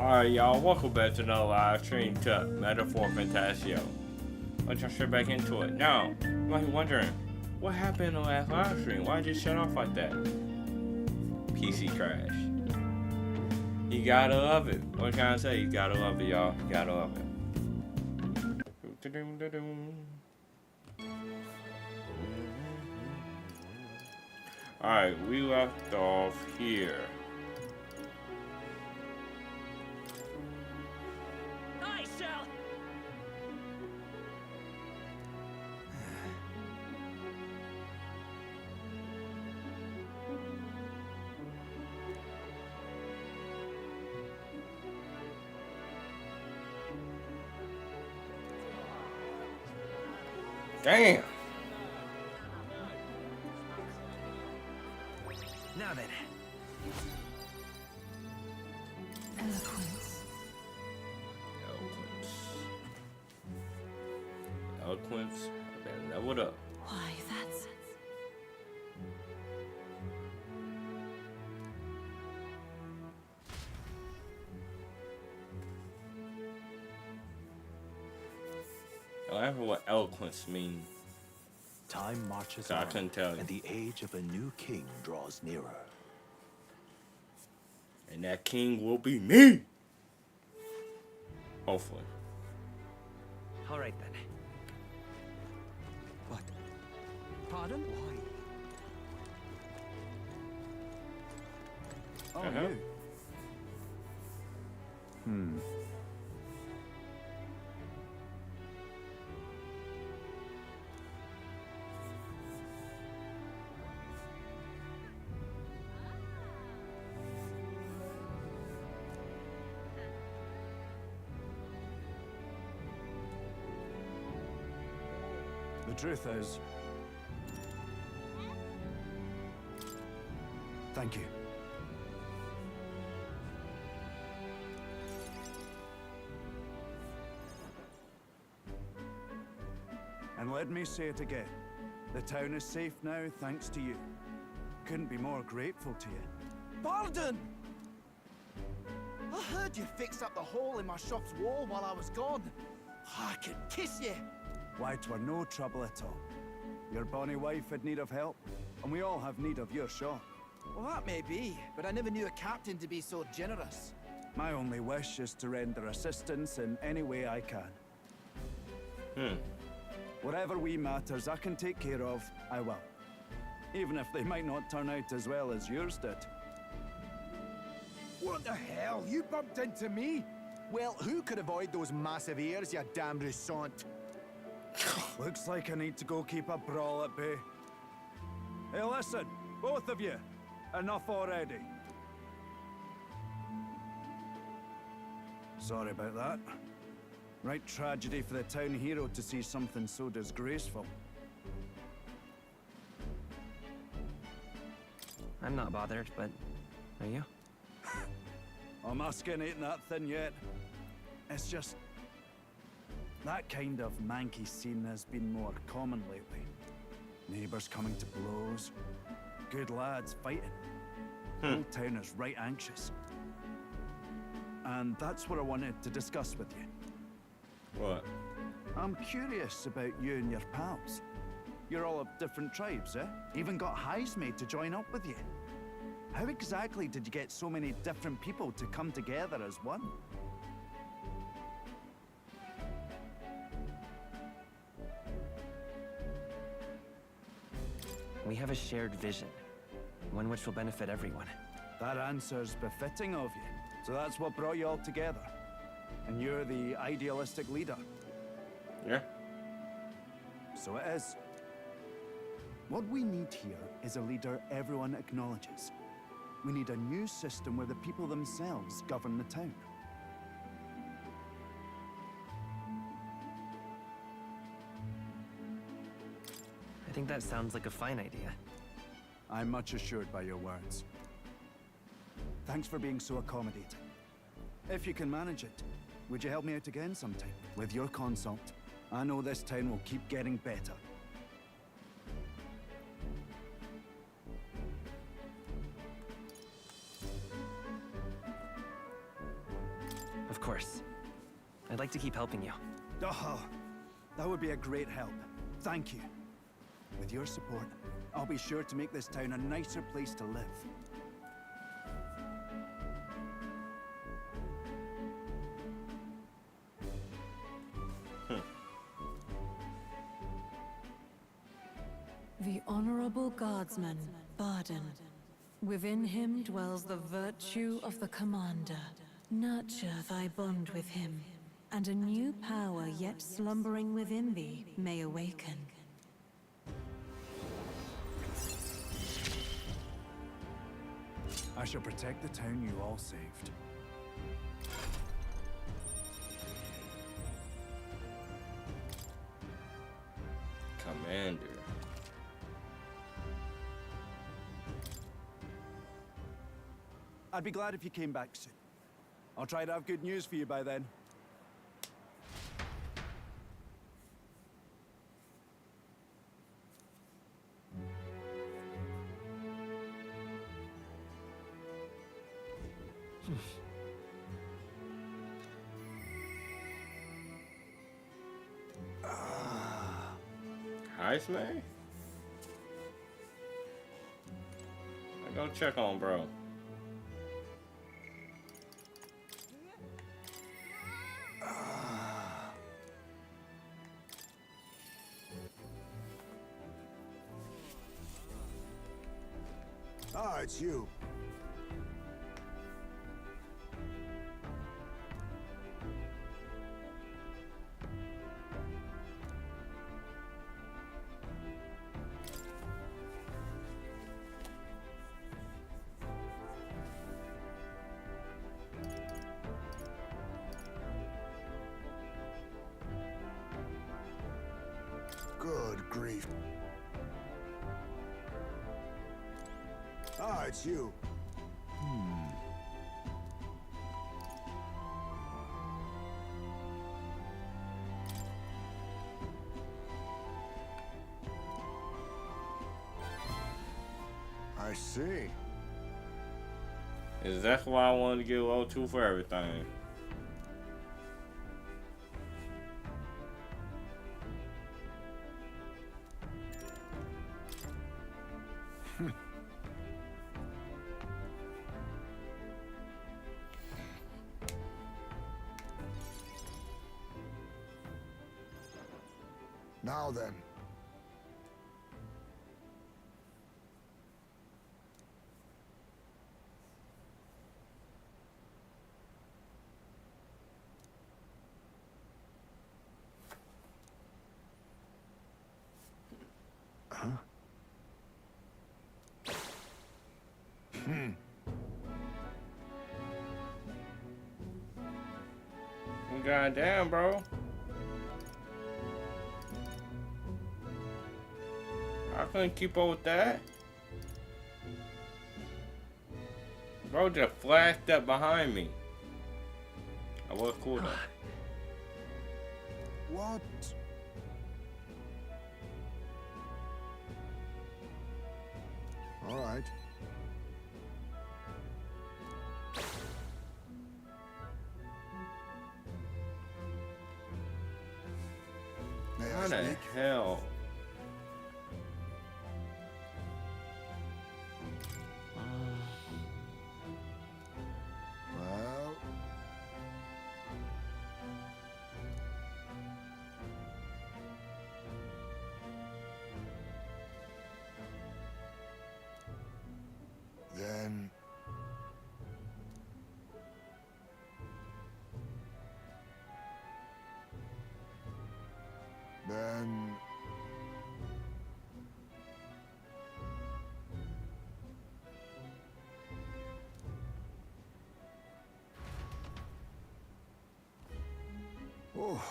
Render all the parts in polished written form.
Alright, y'all, welcome back to another live stream to ReFantazio. Let's jump straight back into it. Now, you might be wondering, what happened in the last live stream? Why did it shut off like that? PC crash. You gotta love it. What can I say? You gotta love it, y'all. You gotta love it. Alright, we left off here. Damn. Now then. Eloquence. Eloquence. Okay, leveled up. Why, that's... I don't know what eloquence means. Time marches So I on, couldn't tell you. and the age of a new king draws nearer. And that king will be me. Hopefully. All right then. What? Pardon? Why? Oh, you. The truth is... Thank you. And let me say it again. The town is safe now, thanks to you. Couldn't be more grateful to you. Pardon! I heard you fixed up the hole in my shop's wall while I was gone. I could kiss you. Why, 'twere no trouble at all. Your bonny wife had need of help, and we all have need of your shop. Well, that may be, but I never knew a captain to be so generous. My only wish is to render assistance in any way I can. Whatever wee matters I can take care of, I will. Even if they might not turn out as well as yours did. What the hell? You bumped into me? Well, who could avoid those massive ears, you damn russant? Looks like I need to go keep a brawl at bay. Hey, listen, both of you. Enough already. Sorry about that. Right tragedy for the town hero to see something so disgraceful. I'm not bothered, but are you? My skin ain't that thin yet. It's just... that kind of manky scene has been more common lately. Neighbours coming to blows. Good lads fighting. The whole town is right anxious. And that's what I wanted to discuss with you. What? I'm curious about you and your pals. You're all of different tribes, eh? Even got highs made to join up with you. How exactly did you get so many different people to come together as one? We have a shared vision, one which will benefit everyone. That answer's befitting of you. So that's what brought you all together. And you're the idealistic leader. Yeah. So it is. What we need here is a leader everyone acknowledges. We need a new system where the people themselves govern the town. I think that sounds like a fine idea. I'm much assured by your words. Thanks for being so accommodating. If you can manage it, would you help me out again sometime? With your consult, I know this town will keep getting better. course. I'd like to keep helping you. Oh, that would be a great help. Thank you. With your support, I'll be sure to make this town a nicer place to live. The Honorable Guardsman, Barden. Within him dwells the virtue of the Commander. Nurture thy bond with him, and a new power yet slumbering within thee may awaken. I shall protect the town you all saved. Commander. I'd be glad if you came back soon. I'll try to have good news for you by then. Heist, man? I go check on bro. Ah, it's you. Good grief. Ah, it's you. I see. Exactly why I wanted to get O2 for everything. Now then. Huh? Goddamn, bro. I couldn't keep up with that. Bro just flashed up behind me. I was cool though. What? All right. May I How the speak? hell? Well, then oh,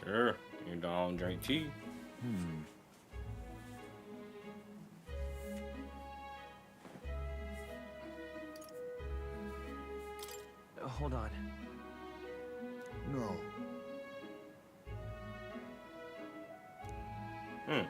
Sure, you don't drink tea. Hold on. no. Hmm.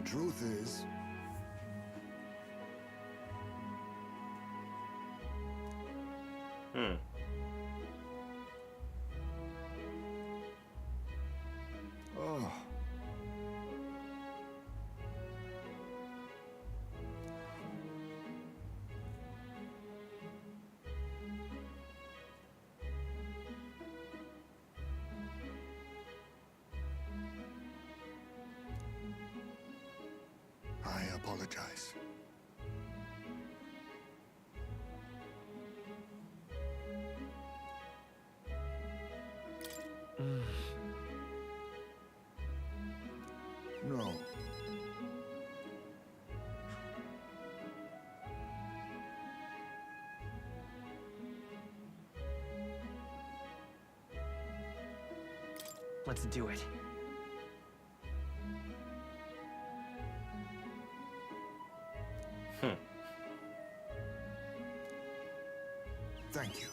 truth is, oh, I apologize. No. Let's do it. Thank you.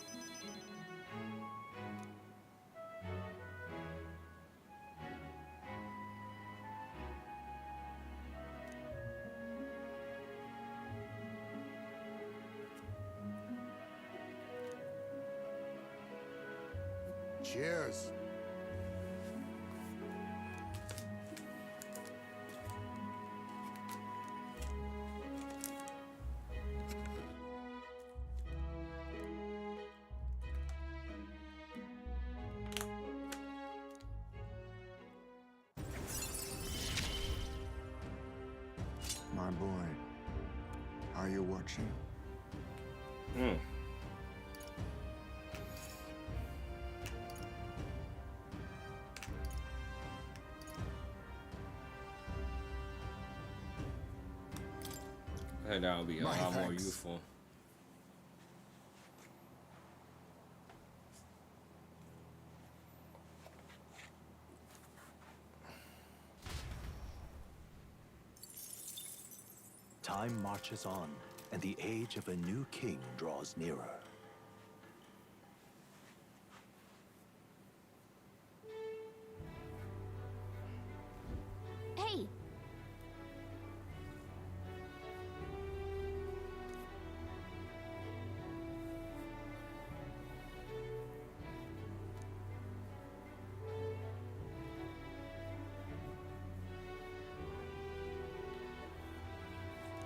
Cheers. My boy, are you watching? I think that would be a My lot more thanks. useful. Time marches on, and the age of a new king draws nearer. Hey!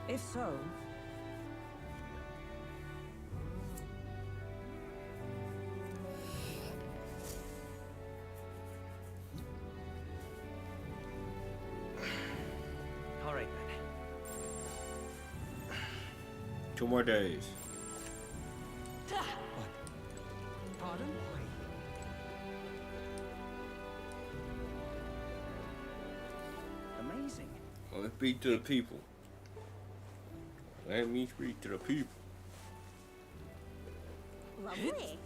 If so, All right, then. 2 more days. pardon? Amazing. Well, let's speak to the people. Let me speak to the people. Lovely.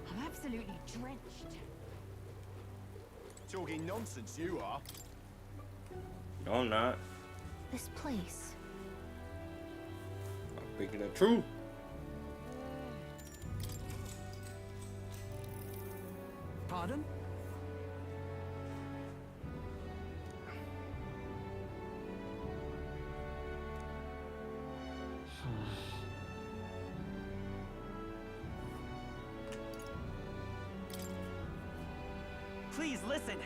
I'm absolutely drenched. Talking nonsense, you are. No, I'm not. This place. I'm speaking the truth. Pardon? Please listen.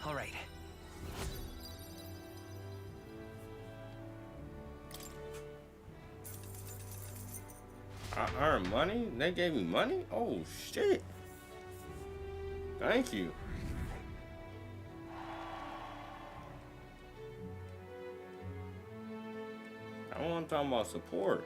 All right. I earned money? They gave me money? Oh, shit. Thank you. I want to talk about support.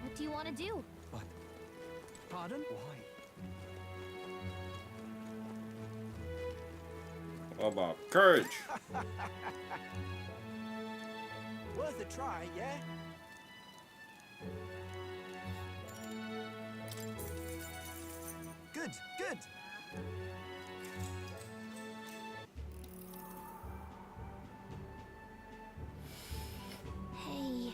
What do you want to do? But Pardon? why? What about courage? Worth a try, yeah? Good, good. Hey.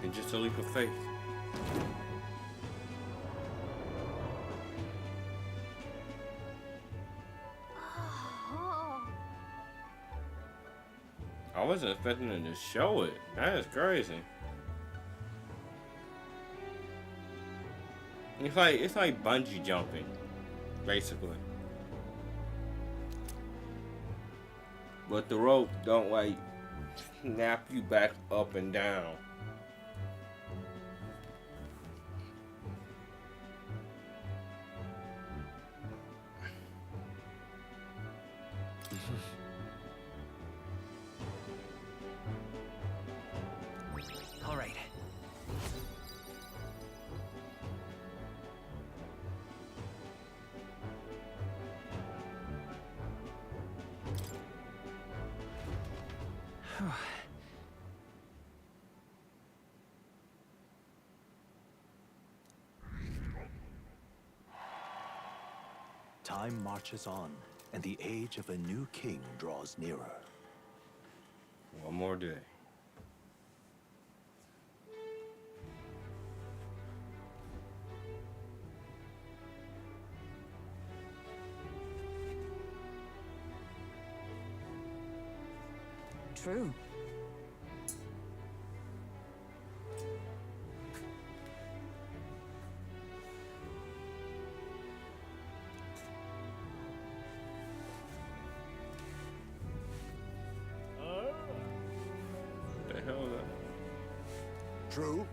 And just a leap of faith. Oh. I wasn't expecting them to show it. That is crazy. It's like bungee jumping, basically. But the rope don't like snap you back up and down. All right. Time marches on, and the age of a new king draws nearer. One more day. True. What the hell is that? True.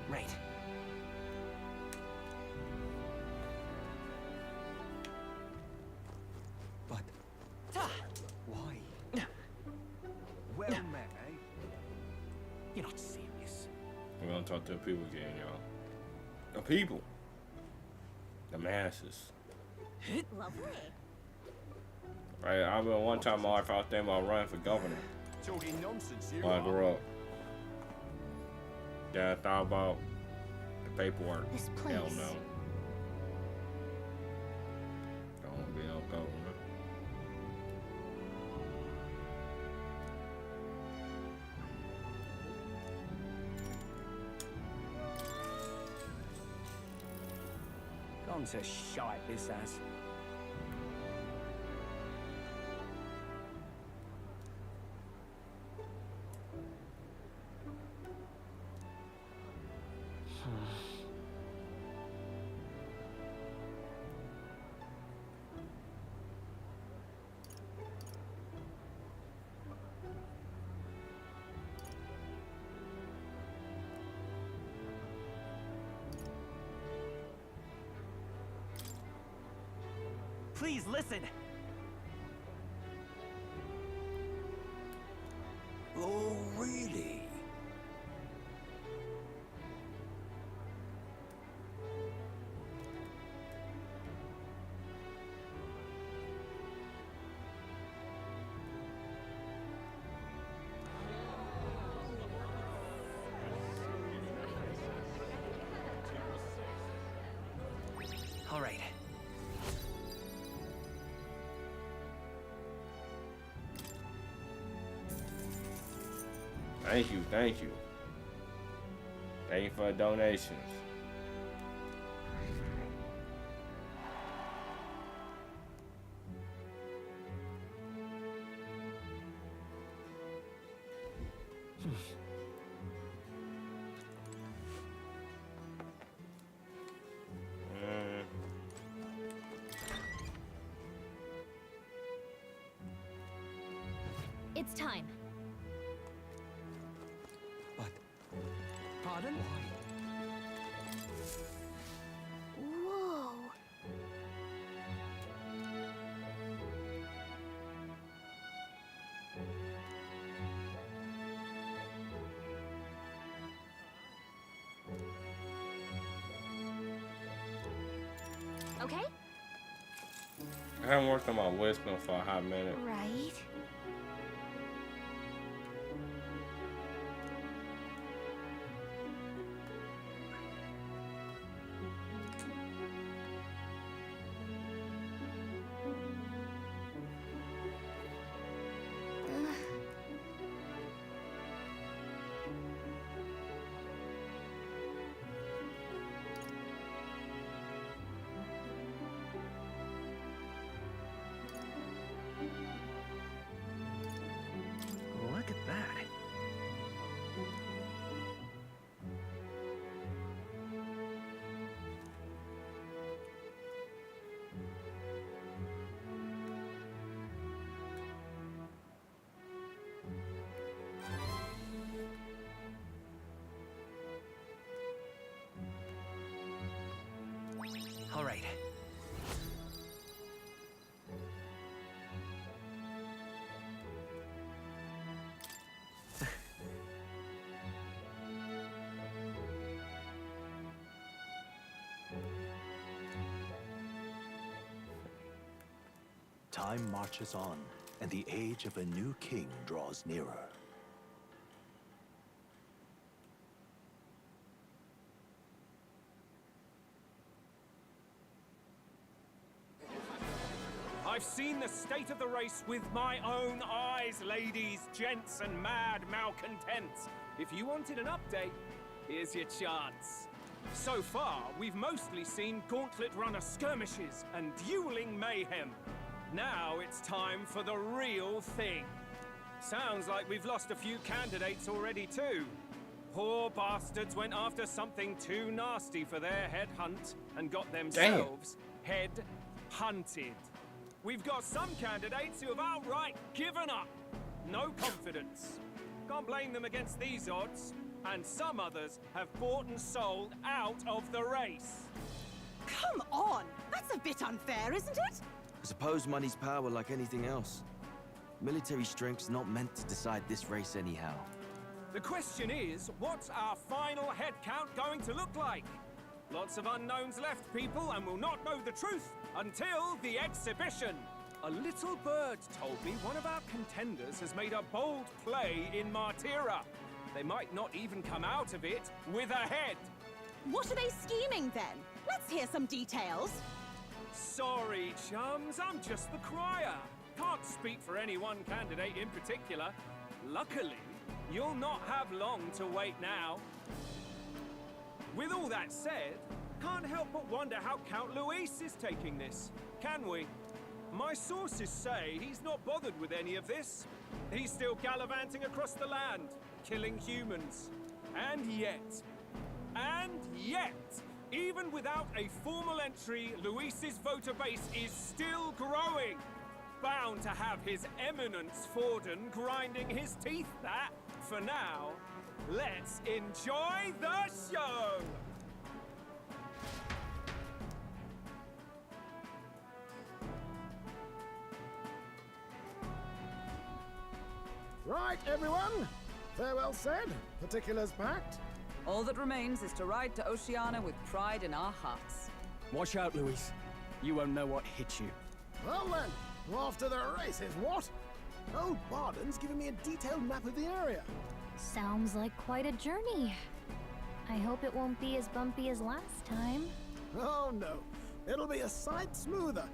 Right. But why? Well met, eh? You're not serious. We're gonna talk to the people again, y'all. The people. The masses. Lovely. Right, I remember one time in my life I was thinking about running for governor Talking nonsense, you when I are. grew up. Then I thought about the paperwork. This Hell place. no. Don't want to be no governor. Gone to shite, this has. Please listen. Oh, really? All right. Thank you, thank you. Thank you for the donations. It's time. But Pardon? Whoa. Okay? I haven't worked on my whistling for a hot minute. Right. look at that. All right. Time marches on, and the age of a new king draws nearer. I've seen the state of the race with my own eyes, ladies, gents, and mad malcontents. If you wanted an update, here's your chance. So far, we've mostly seen gauntlet runner skirmishes and dueling mayhem. Now it's time for the real thing. Sounds like we've lost a few candidates already too. Poor bastards went after something too nasty for their head hunt and got themselves head hunted. We've got some candidates who have outright given up. No confidence. Can't blame them against these odds. And some others have bought and sold out of the race. Come on! That's a bit unfair, isn't it? I suppose money's power like anything else. Military strength's not meant to decide this race anyhow. The question is, what's our final head count going to look like? Lots of unknowns left, people, and we'll not know the truth until the exhibition. A little bird told me one of our contenders has made a bold play in Martira. They might not even come out of it with a head. What are they scheming then? Let's hear some details. Sorry, chums, I'm just the crier. Can't speak for any one candidate in particular. Luckily, you'll not have long to wait now. With all that said, can't help but wonder how Count Luis is taking this, can we? My sources say he's not bothered with any of this. He's still gallivanting across the land, killing humans. And yet, even without a formal entry, Luis's voter base is still growing. Bound to have his Eminence Forden grinding his teeth that, for now, let's enjoy the show! Right, everyone. Farewell said, particulars packed. All that remains is to ride to Oceania with pride in our hearts. Watch out, Luis. You won't know what hits you. Well then, off to the races, what? Old Barden's giving me a detailed map of the area. Sounds like quite a journey. I hope it won't be as bumpy as last time. Oh no, it'll be a sight smoother.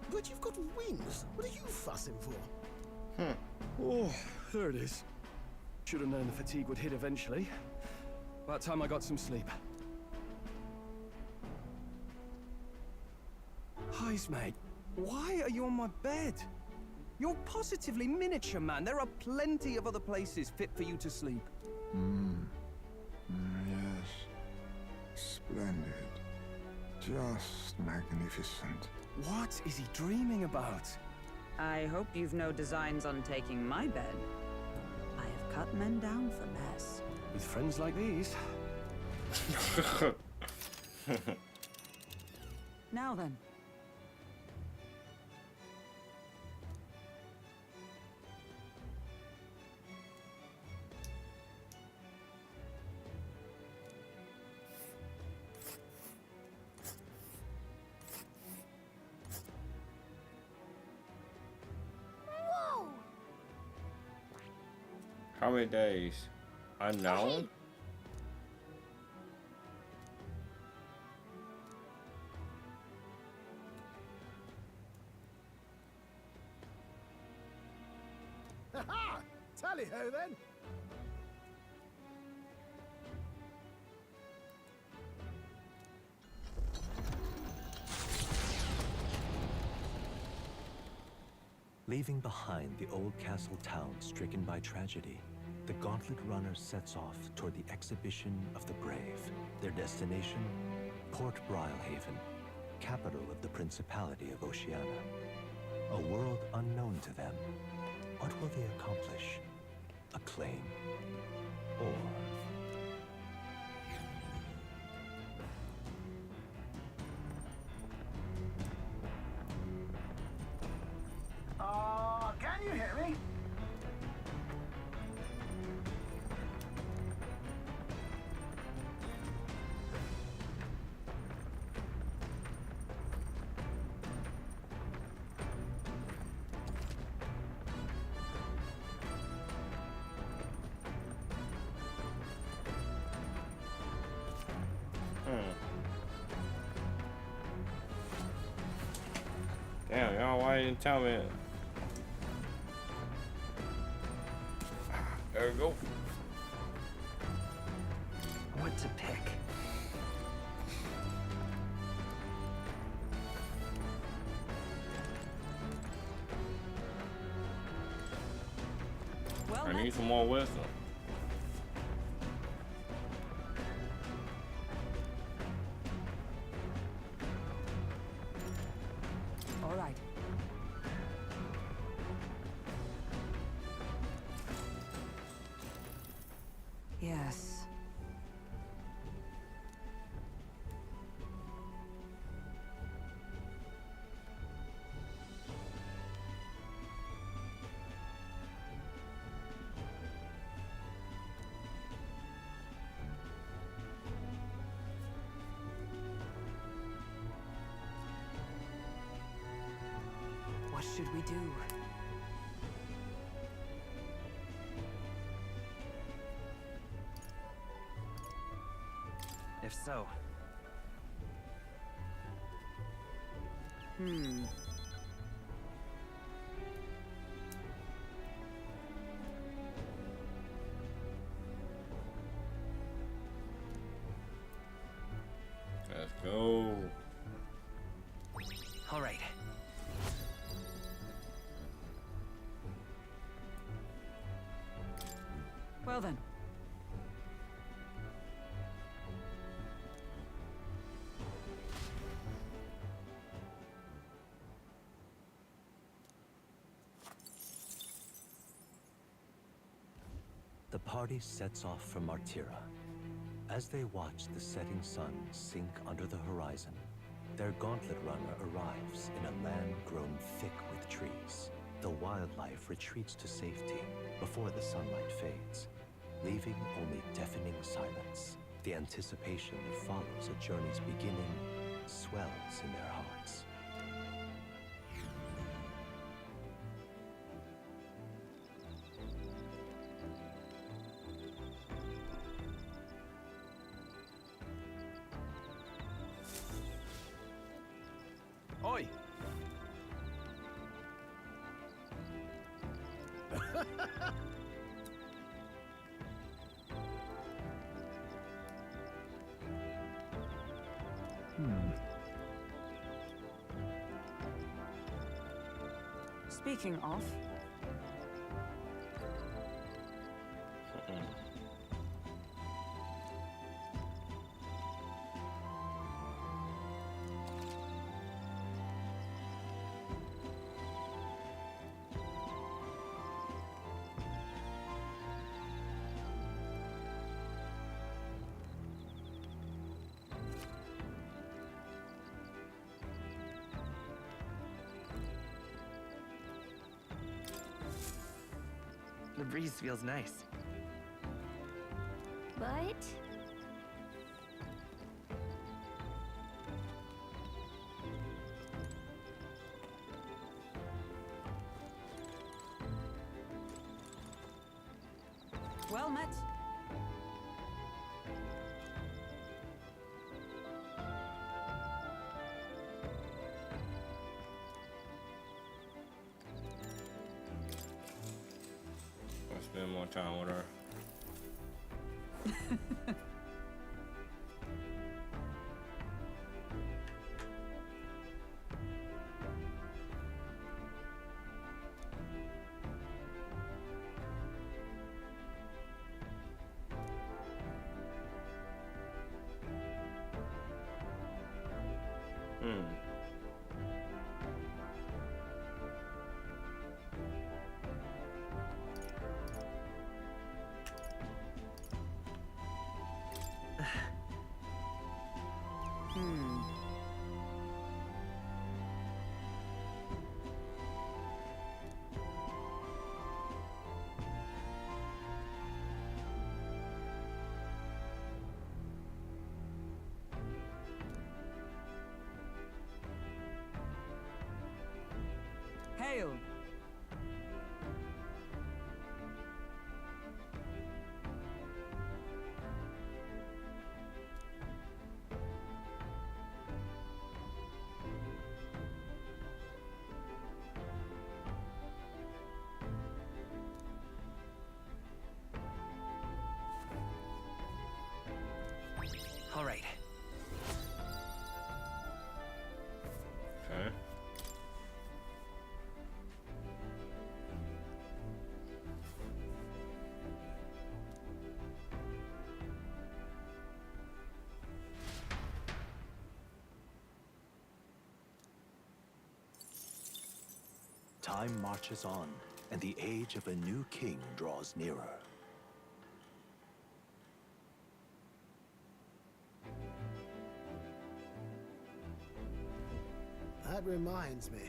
But you've got wings. What are you fussing for? Oh, there it is. Should have known the fatigue would hit eventually. About time I got some sleep. Heis, mate. Why are you on my bed? You're positively miniature, man. There are plenty of other places fit for you to sleep. Yes. Splendid. Just magnificent. What is he dreaming about? I hope you've no designs on taking my bed. I have cut men down for less. With friends like these. Now then. Whoa! How many days? Unknown? Ha-ha! Tally-ho then! Leaving behind the old castle town stricken by tragedy, the Gauntlet Runner sets off toward the exhibition of the brave. Their destination, Port Brilehaven, capital of the Principality of Oceania. A world unknown to them. What will they accomplish? Acclaim? Or... Can you hear me? Damn, y'all, why you didn't tell me? There we go. What to pick? Well, I need some more wisdom. all right. Yes. What should we do? If so, Let's go. all right. Well then. The party sets off for Martira. As they watch the setting sun sink under the horizon, their Gauntlet Runner arrives in a land grown thick with trees. The wildlife retreats to safety before the sunlight fades, leaving only deafening silence. The anticipation that follows a journey's beginning swells in their hearts. Oi! Speaking of, The breeze feels nice. But Well met. I'll spend more time with her. Hail! All right. Okay. Time marches on, and the age of a new king draws nearer. That reminds me.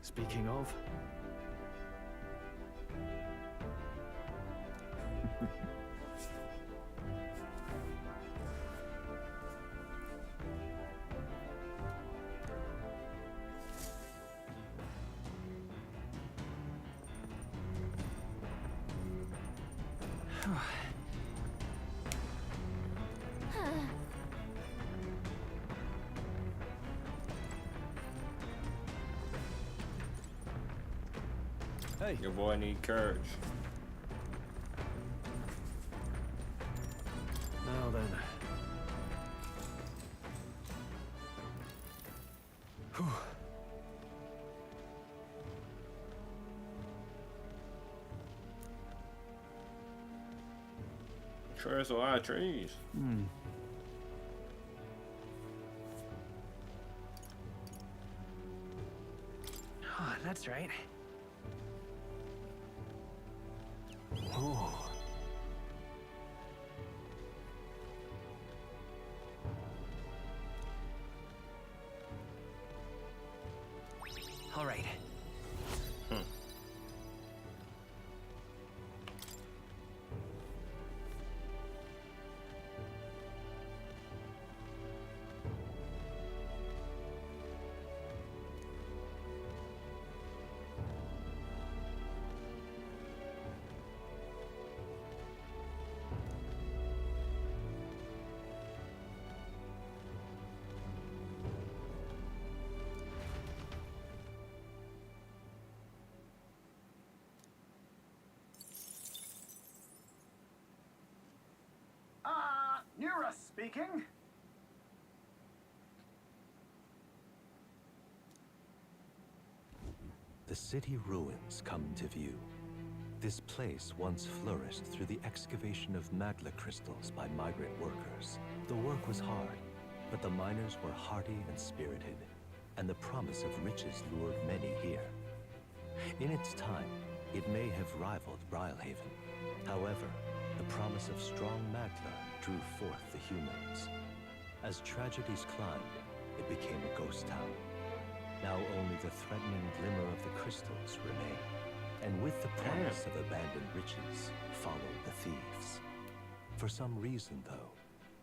Speaking of, Hey. Your boy need courage. Now then. Whew. Sure, there's a lot of trees. oh, that's right. Oh. All right. Nura speaking. The city ruins come to view. This place once flourished through the excavation of magma crystals by migrant workers. The work was hard, but the miners were hardy and spirited, and the promise of riches lured many here. In its time, it may have rivaled Brylehaven, However, the promise of strong magna drew forth the humans. As tragedies climbed, it became a ghost town. Now only the threatening glimmer of the crystals remain. And with the promise of abandoned riches followed the thieves. For some reason, though,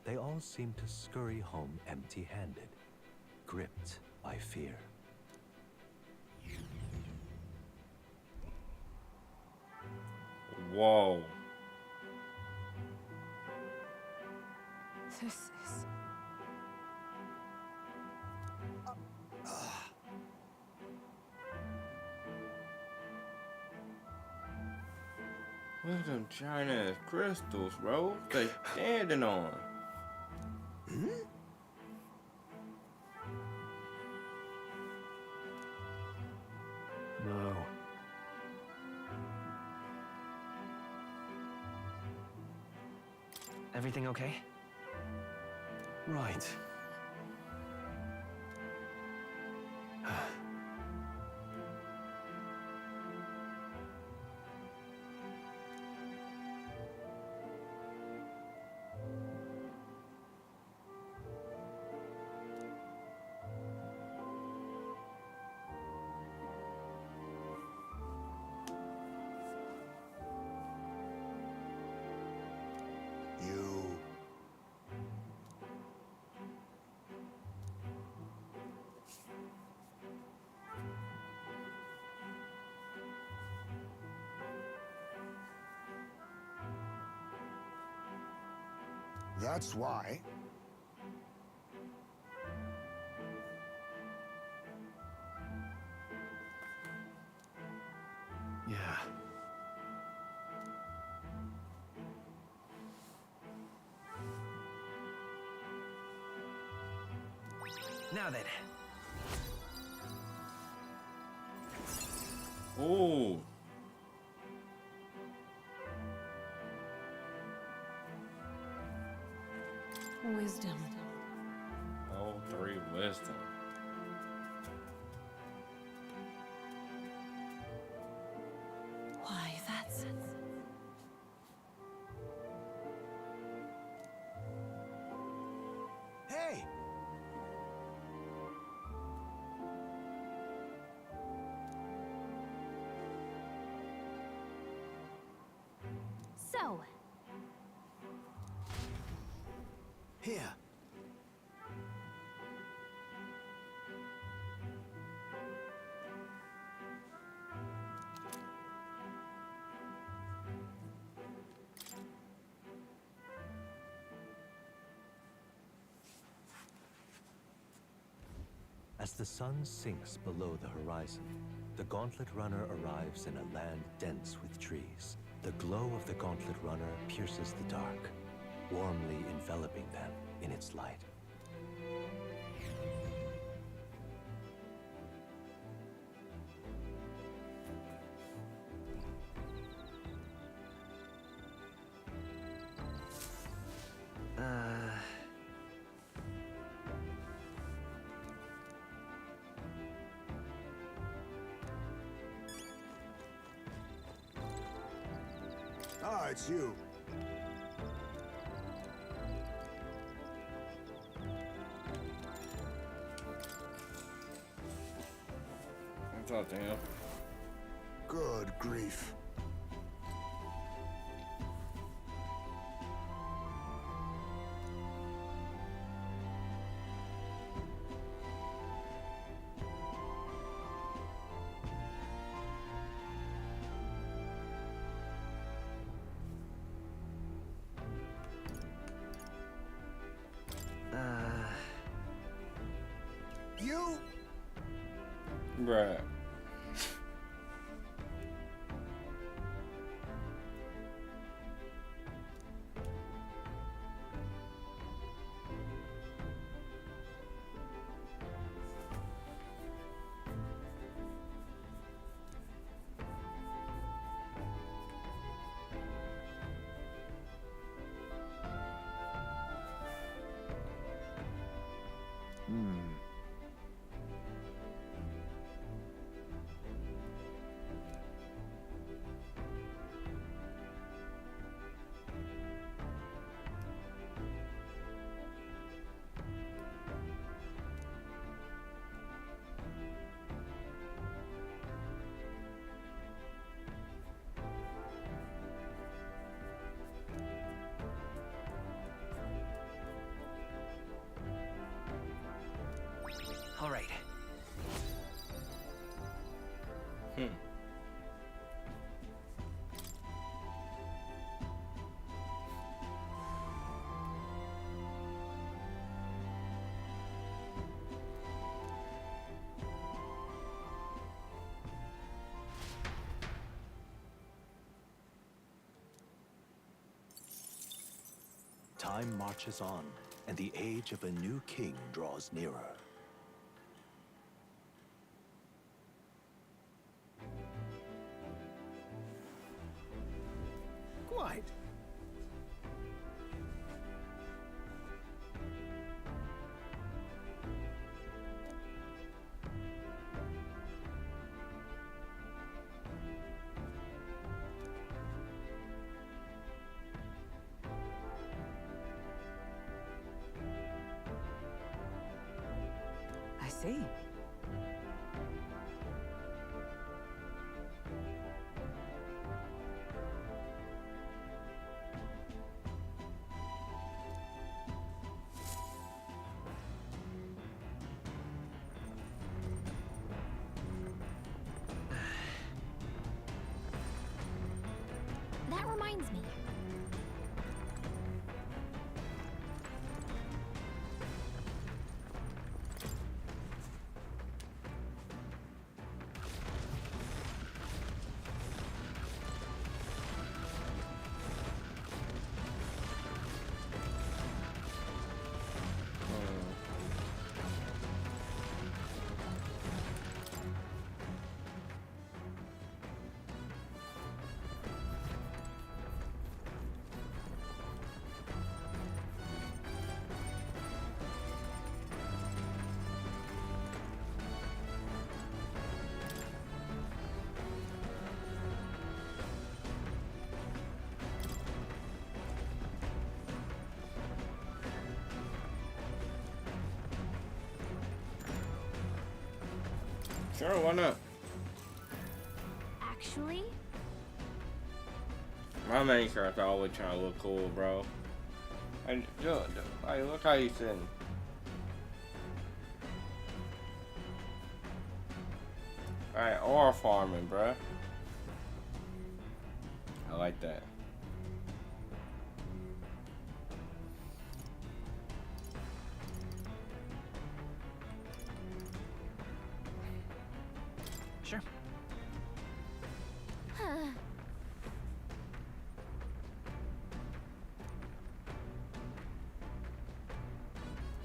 they all seem to scurry home empty-handed, gripped by fear. Whoa. This is... What are them giant crystals, bro? They standing on. No. Everything okay? Right. That's why. Yeah. Now then. Ooh. Wisdom. Oh, 3 wisdom. Why, that's... Hey! So, Here. As the sun sinks below the horizon, the Gauntlet Runner arrives in a land dense with trees. The glow of the Gauntlet Runner pierces the dark, warmly enveloping them in its light. Ah, it's you. What's up, Daniel? Good grief. You? Bruh. Time marches on, and the age of a new king draws nearer. Quite. I see. That reminds me. Sure, why not? Actually, My main character always trying to look cool, bro. And dude, like, look how he's sitting. Alright, or farming, bro. I like that. Sure.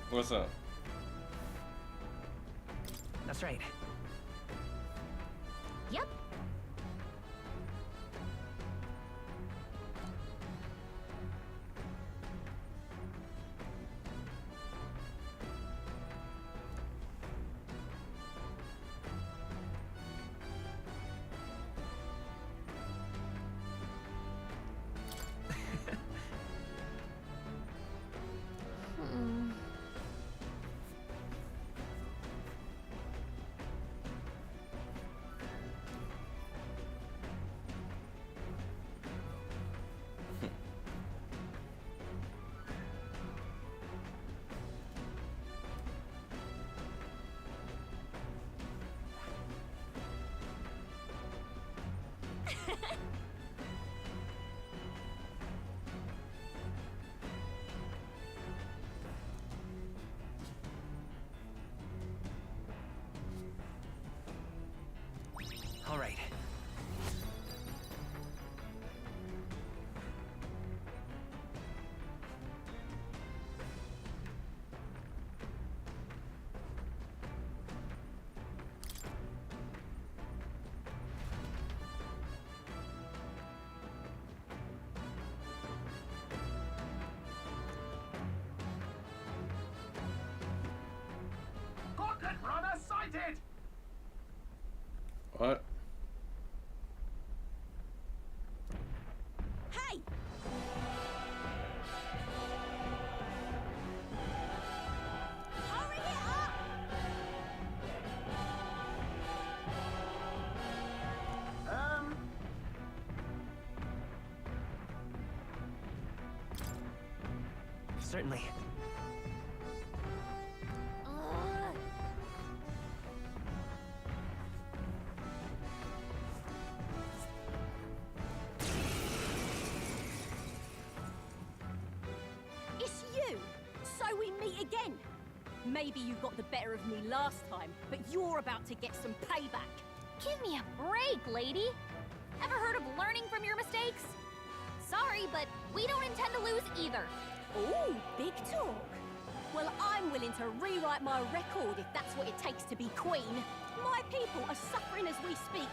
What's up? That's right. Yep. All right. Gauntlet runner sighted! What? Hey! Hurry it up! Certainly. It's you! So we meet again! Maybe you got the better of me last time, but you're about to get some payback. Give me a break, lady. Ever heard of learning from your mistakes? Sorry, but we don't intend to lose either. Ooh, big talk. Well, I'm willing to rewrite my record if that's what it takes to be queen. My people are suffering as we speak.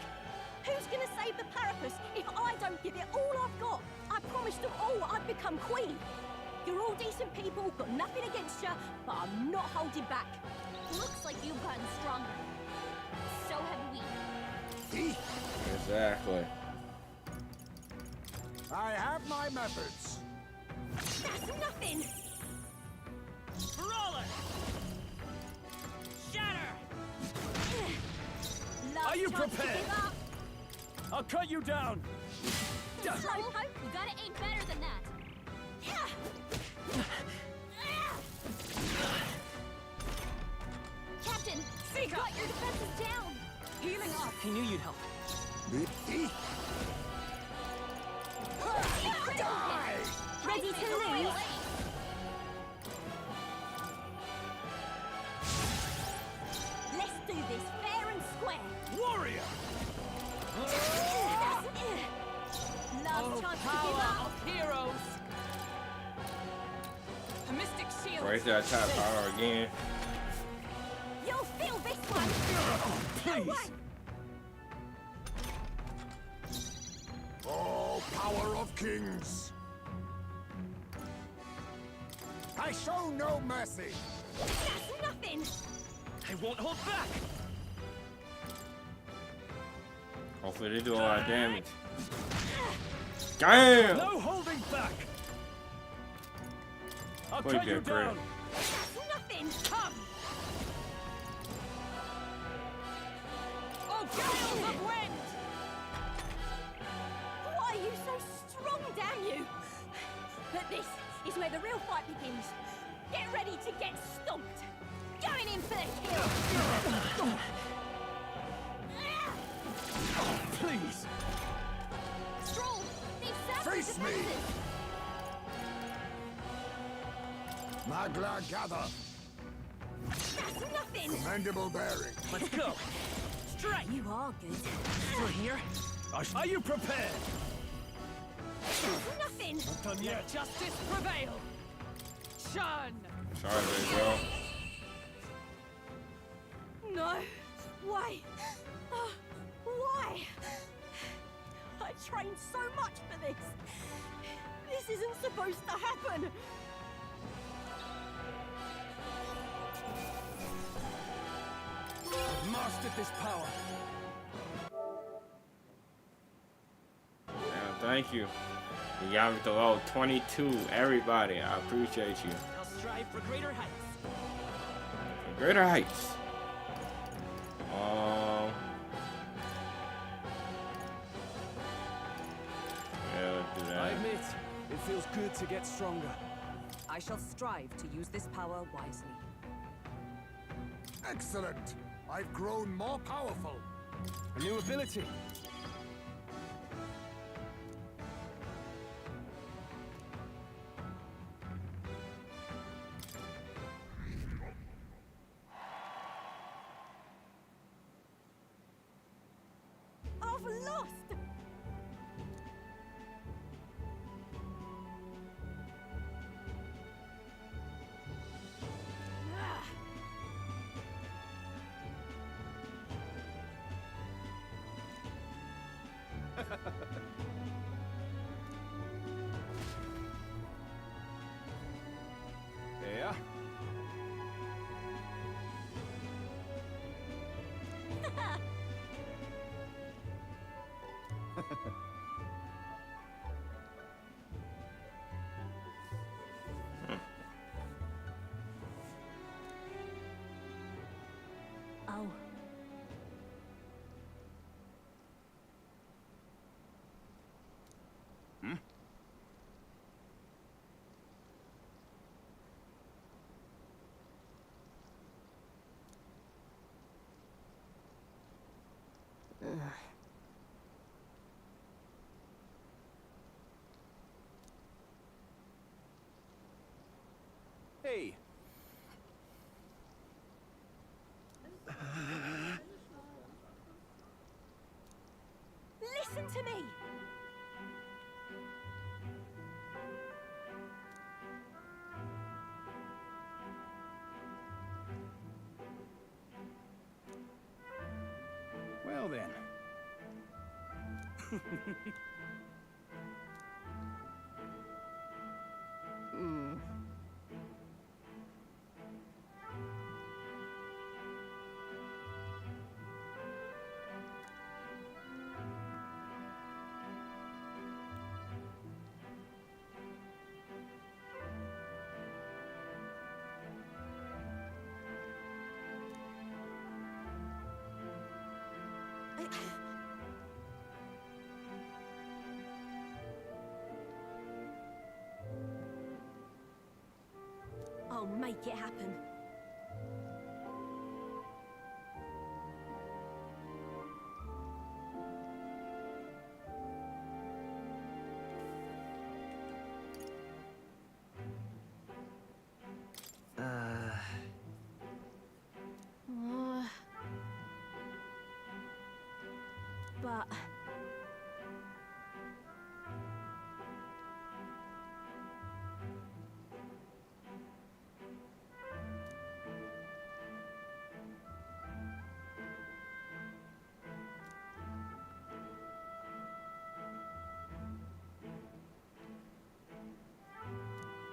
Who's gonna save the Parapus if I don't give it all I've got? I promised them all I'd become queen. You're all decent people, got nothing against you, but I'm not holding back. Looks like you've gotten stronger. So have we. Exactly. I have my methods. That's nothing! Brawler! Shatter! Last Are you chance to prepared? give up. I'll cut you down! Slowpoke, you gotta aim better than that. Captain, Seeker! got your defenses down. Healing up! I knew you'd help. Ready to lose? Let's do this fair and square. Warrior! Last chance to give up. Of heroes! A mystic shield. Raise that top power again. You'll feel this one. Please! Oh, power of kings! I show no mercy. That's nothing. I won't hold back! Hopefully they do a lot of damage. Damn! No holding back! I'll Pretty cut you good, Greg. down! That's nothing. Come! Oh, gales of wind! Why are you so strong, damn you? But this is where the real fight begins. Get ready to get stomped. Going in for the kill. Please! Stroll, they've sapped your Face me! defenses. Magla gather. That's nothing. Commendable bearing. Let's go! Straight. You are good. Through here? Are you prepared? That's nothing. Not done yet. Justice prevail. Shun. Sorry, big girl. No. Why? Why? I trained so much for this. This isn't supposed to happen. I've mastered this power. Yeah, thank you. You got me to level 22. Everybody, I appreciate you. I'll strive for greater heights. For greater heights. Yeah, let's do I that. admit, it feels good to get stronger. I shall strive to use this power wisely. Excellent. I've grown more powerful. A new ability. I've lost. Yeah? Oh. Hmm? Hey. Listen to me. then. Hmm. I'll make it happen. But...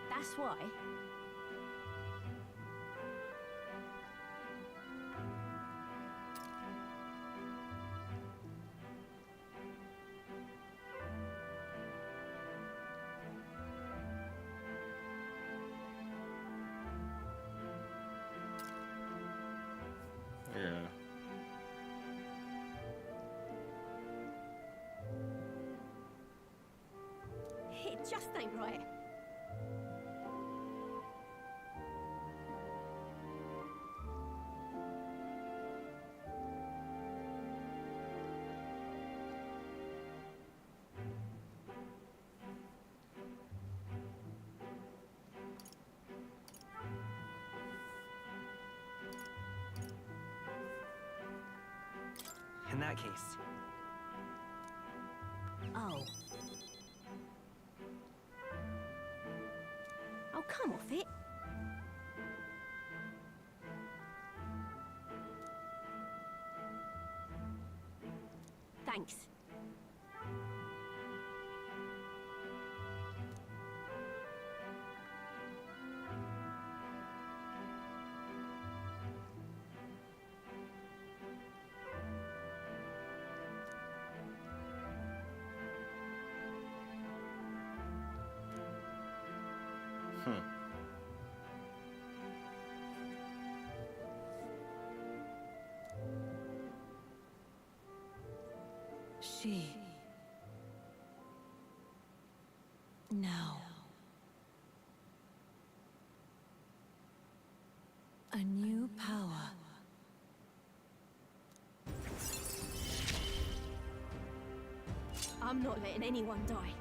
That's why. Yeah. It just ain't right. In that case, Oh. Oh, come off it. Thanks. She. Now. A new power. I'm not letting anyone die.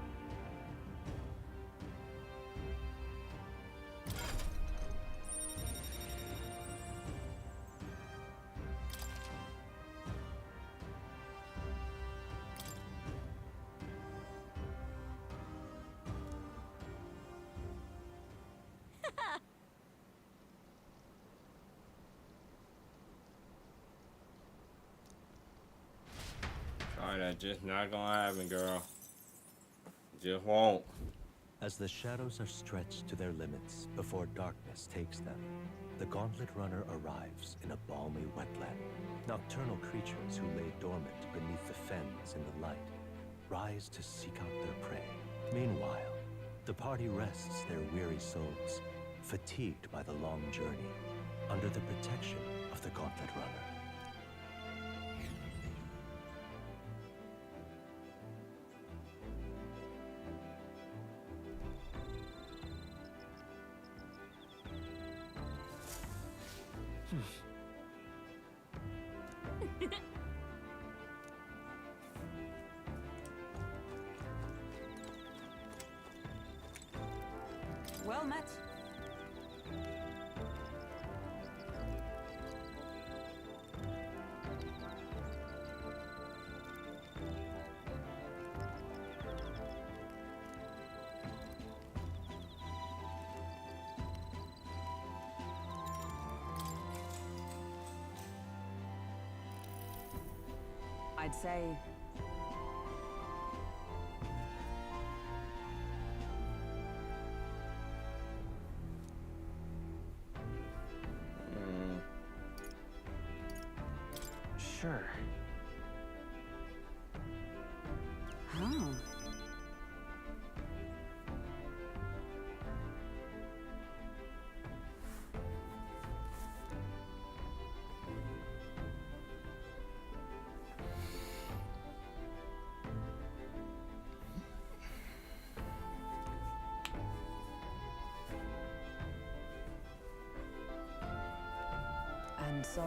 Sorry, that's just not gonna happen, girl. Just won't. As the shadows are stretched to their limits before darkness takes them, the Gauntlet Runner arrives in a balmy wetland. Nocturnal creatures who lay dormant beneath the fens in the light rise to seek out their prey. Meanwhile, the party rests their weary souls, fatigued by the long journey, under the protection of the Gauntlet Runner. Well met. I'd say... Sure. Huh. And so...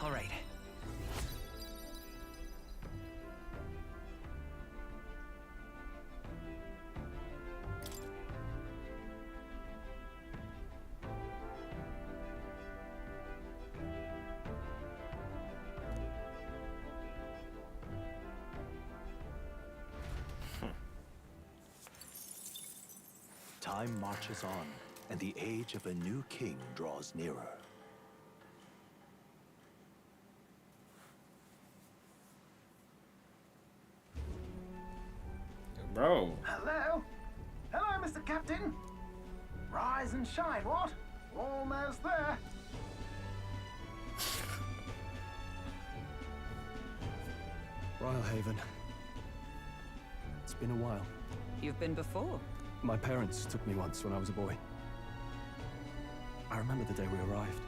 All right. Time marches on, and the age of a new king draws nearer. Bro. Hello? Hello, Mr. Captain. Rise and shine, what? Almost there. Rhylehaven. It's been a while. You've been before? My parents took me once when I was a boy. I remember the day we arrived,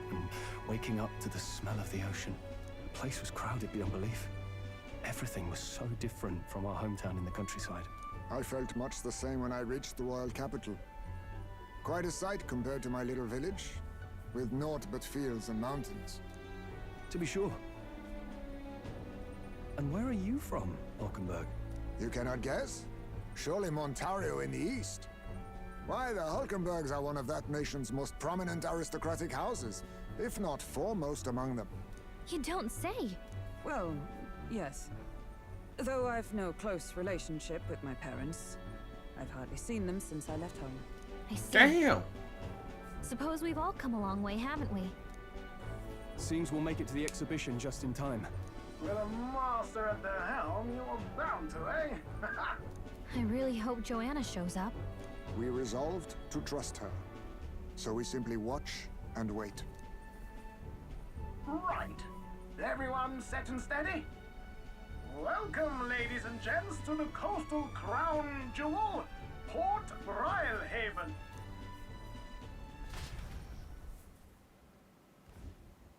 and waking up to the smell of the ocean. The place was crowded beyond belief. Everything was so different from our hometown in the countryside. I felt much the same when I reached the royal capital. Quite a sight compared to my little village, with naught but fields and mountains. To be sure. And where are you from, Hulkenberg? You cannot guess? Surely Montario in the east. Why, the Hulkenbergs are one of that nation's most prominent aristocratic houses, if not foremost among them. You don't say. Well, yes. Though I've no close relationship with my parents, I've hardly seen them since I left home. I see. Damn. Suppose we've all come a long way, haven't we? Seems we'll make it to the exhibition just in time. With a master at the helm, you were bound to, eh? I really hope Joanna shows up. We resolved to trust her. So we simply watch and wait. Right. Everyone set and steady? Welcome, ladies and gents, to the coastal crown jewel, Port Rhylehaven.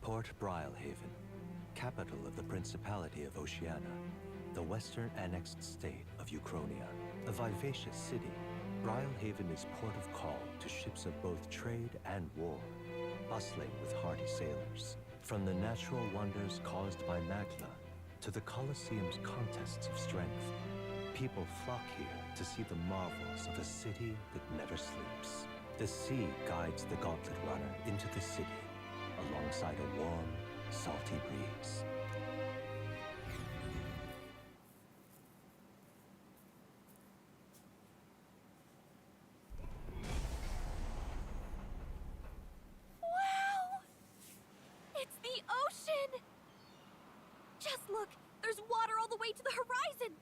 Port Rhylehaven, capital of the Principality of Oceania, the western annexed state of Uchronia. A vivacious city, Rhylehaven is port of call to ships of both trade and war, bustling with hardy sailors. From the natural wonders caused by Magla to the Colosseum's contests of strength, people flock here to see the marvels of a city that never sleeps. The sea guides the gauntlet runner into the city, alongside a warm, salty breeze. Wow! It's the ocean! Just look, there's water all the way to the horizon!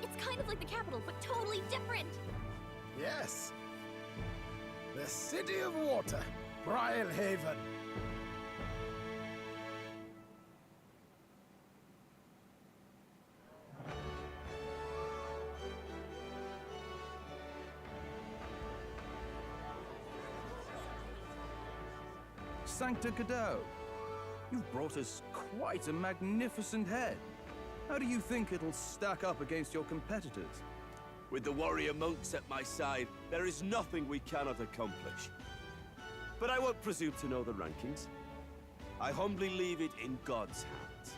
It's kind of like the capital, but totally different! Yes. The City of Water, Rhylehaven. Sancta Cadeau, you've brought us quite a magnificent head. How do you think it'll stack up against your competitors? With the warrior monks at my side, there is nothing we cannot accomplish. but I won't presume to know the rankings. I humbly leave it in God's hands.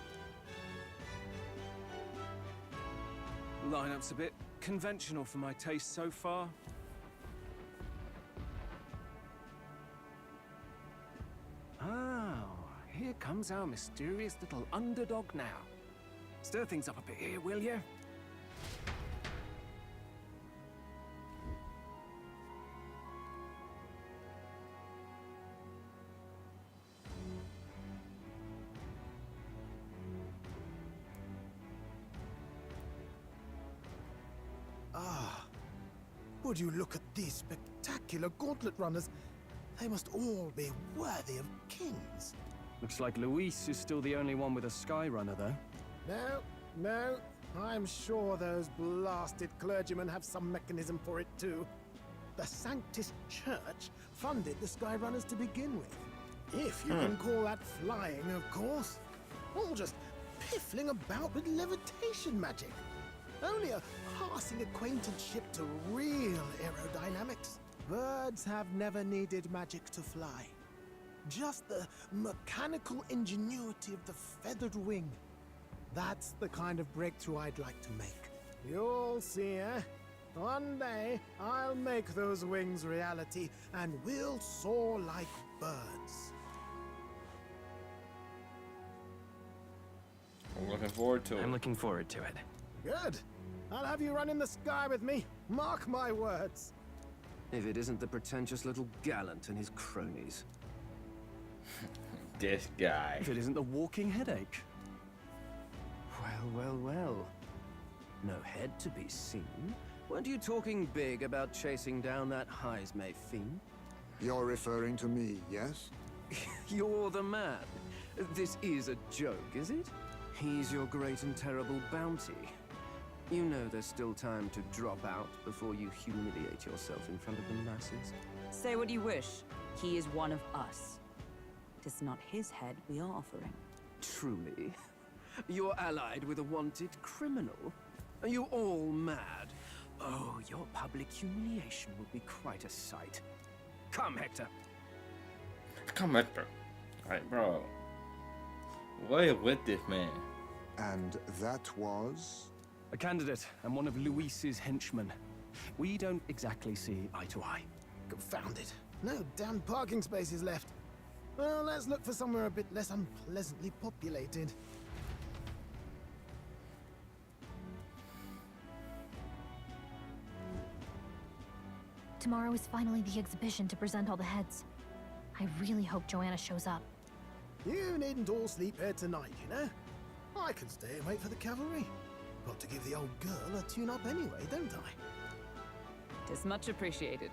Lineup's a bit conventional for my taste so far. Oh, here comes our mysterious little underdog now. Stir things up a bit here, will you? Ah, would you look at these spectacular gauntlet runners? They must all be worthy of kings. Looks like Luis is still the only one with a sky runner, though. No. I'm sure those blasted clergymen have some mechanism for it too. The Sanctus Church funded the Skyrunners to begin with. If you can call that flying, of course. All just piffling about with levitation magic. Only a passing acquaintanceship to real aerodynamics. Birds have never needed magic to fly. Just the mechanical ingenuity of the feathered wing. That's the kind of breakthrough I'd like to make. You'll see, eh? One day, I'll make those wings reality, and we'll soar like birds. I'm looking forward to it. I'm looking forward to it. Good. I'll have you run in the sky with me. Mark my words. If it isn't the pretentious little gallant and his cronies. This guy. If it isn't the walking headache. Well. No head to be seen. Weren't you talking big about chasing down that Heismay fiend? You're referring to me, yes? You're the man. This is a joke, is it? He's your great and terrible bounty. You know there's still time to drop out before you humiliate yourself in front of the masses. Say what you wish. He is one of us. It is not his head we are offering. Truly? You're allied with a wanted criminal? Are you all mad? Oh, your public humiliation will be quite a sight. Come, Hector. Come, Hector. Alright, bro. What is with this man? And that was? A candidate and one of Luis's henchmen. We don't exactly see eye to eye. Confound it. No damn parking spaces left. Well, let's look for somewhere a bit less unpleasantly populated. Tomorrow is finally the exhibition to present all the heads. I really hope Joanna shows up. You needn't all sleep here tonight, you know? I can stay and wait for the cavalry. Got to give the old girl a tune-up anyway, don't I? It is much appreciated.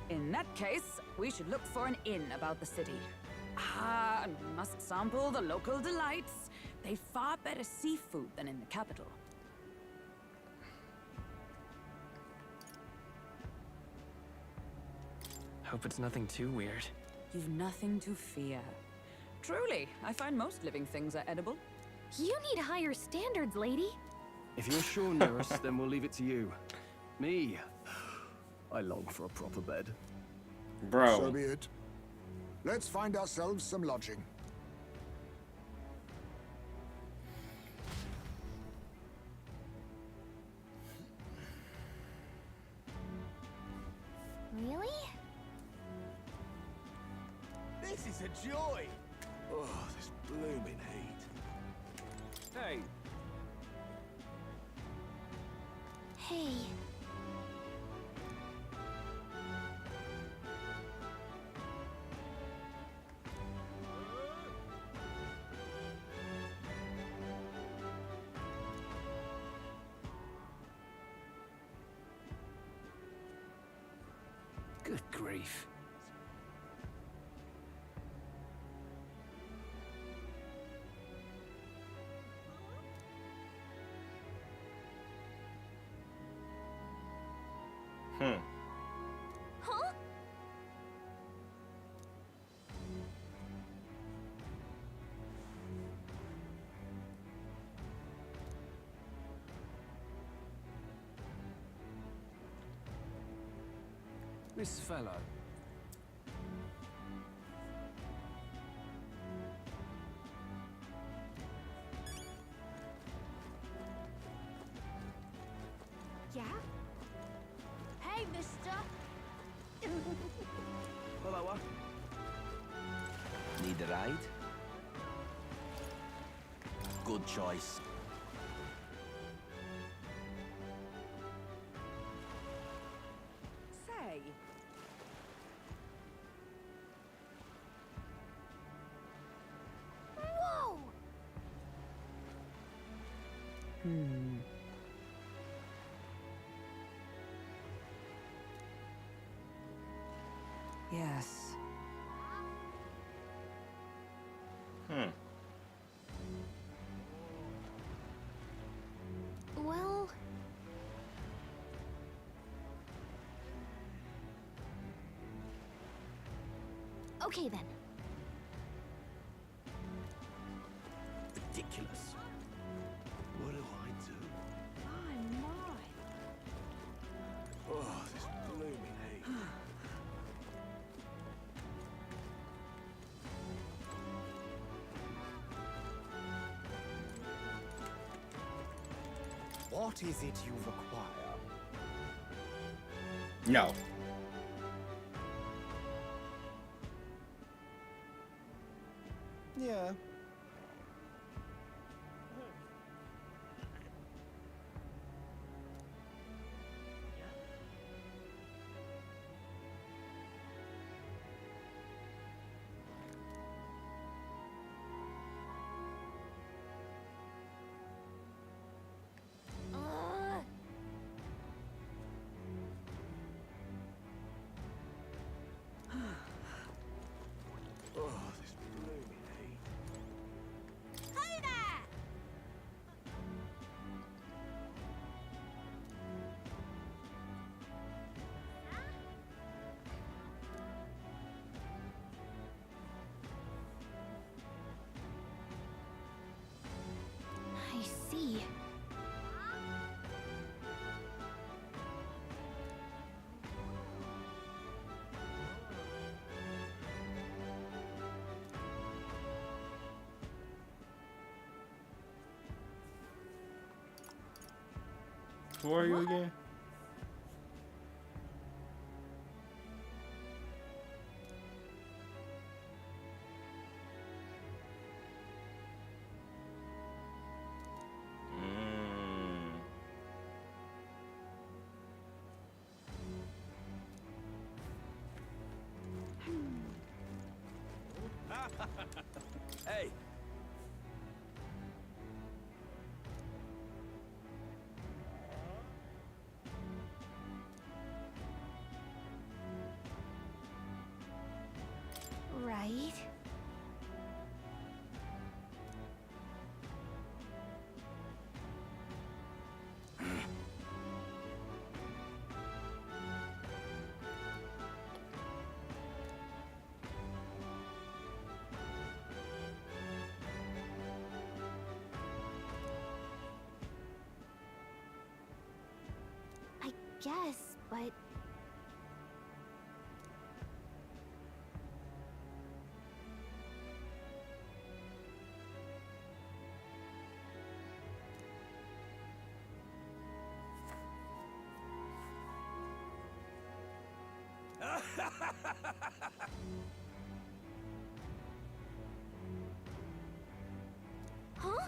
In that case, we should look for an inn about the city. Ah, and we must sample the local delights. They've far better seafood than in the capital. Hope it's nothing too weird. You've nothing to fear. Truly, I find most living things are edible. You need higher standards, lady. If you're sure, nurse, then we'll leave it to you. Me, I long for a proper bed. Bro. So be it. Let's find ourselves some lodging. Really? This is a joy! Oh, this blooming heat. Hey. Hey. Good grief. Huh? This fellow. Yeah? Hey, mister! Hello. Need a ride? Good choice. Say. Whoa! Yes. Well... Okay then. Ridiculous. What do I do? My, my. Oh, this blooming heat. What is it you require? No. Yeah. Oh, this blooming heat. Hey there! I see. Who are you again? Hey. Right. I guess, but... Huh?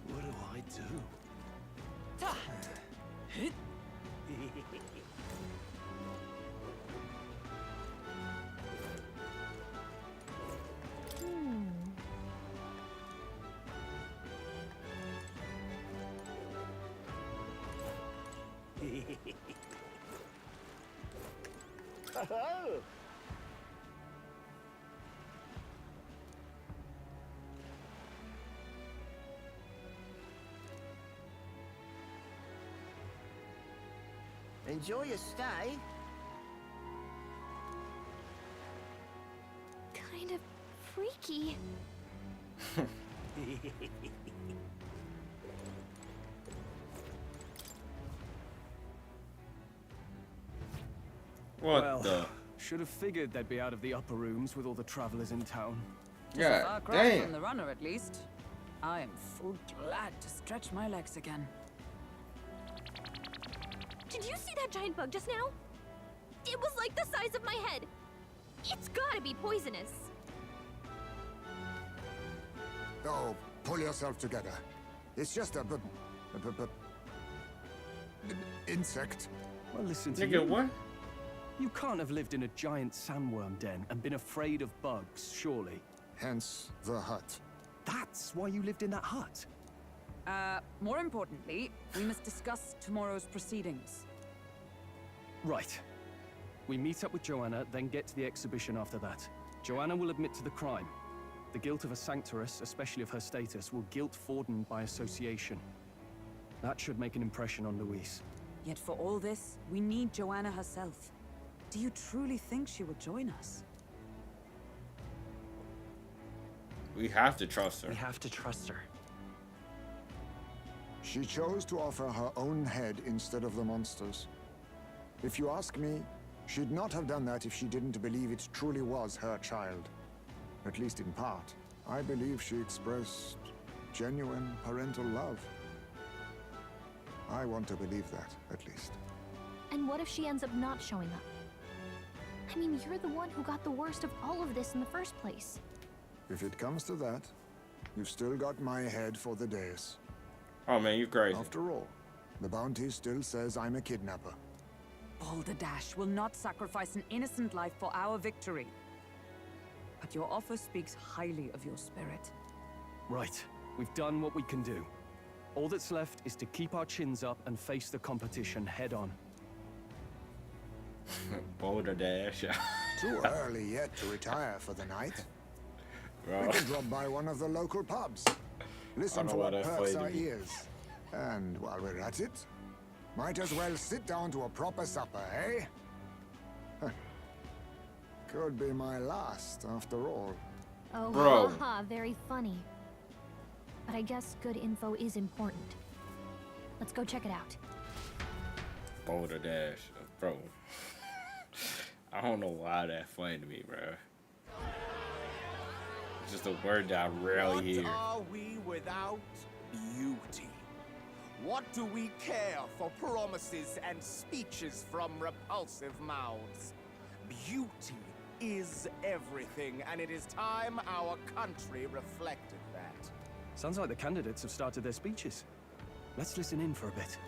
What do I do? Enjoy your stay. kind of freaky. What well, the? Should have figured they'd be out of the upper rooms with all the travelers in town. A far cry from the runner, at least. I am full glad to stretch my legs again. Did you see that giant bug just now? It was like the size of my head. It's gotta be poisonous. Oh, pull yourself together. It's just a insect. Well, listen to Nigga, you. what? You can't have lived in a giant sandworm den and been afraid of bugs, surely. Hence the hut. That's why you lived in that hut? More importantly, we must discuss tomorrow's proceedings. Right. We meet up with Joanna, then get to the exhibition after that. Joanna will admit to the crime. The guilt of a sanctoress, especially of her status, will guilt Forden by association. That should make an impression on Louise. Yet for all this, we need Joanna herself. Do you truly think she would join us? We have to trust her. We have to trust her. She chose to offer her own head instead of the monster's. If you ask me, she'd not have done that if she didn't believe it truly was her child. At least in part. I believe she expressed genuine parental love. I want to believe that, at least. And what if she ends up not showing up? I mean, you're the one who got the worst of all of this in the first place. If it comes to that, you've still got my head for the dais. Oh man, you crazy. After all, the bounty still says I'm a kidnapper. Balderdash will not sacrifice an innocent life for our victory. But your offer speaks highly of your spirit. Right. We've done what we can do. All that's left is to keep our chins up and face the competition head on. Balderdash. Too early yet to retire for the night. Bro. We can drop by one of the local pubs. Listen for what perks our ears. And while we're at it, might as well sit down to a proper supper, eh? Could be my last, after all. Oh, Bro. haha, very funny. But I guess good info is important. Let's go check it out. Balderdash, bro. I don't know why that's funny to me, bro. It's just a word that I rarely hear. What are we without beauty? What do we care for promises and speeches from repulsive mouths? Beauty is everything, and it is time our country reflected that. Sounds like the candidates have started their speeches. Let's listen in for a bit.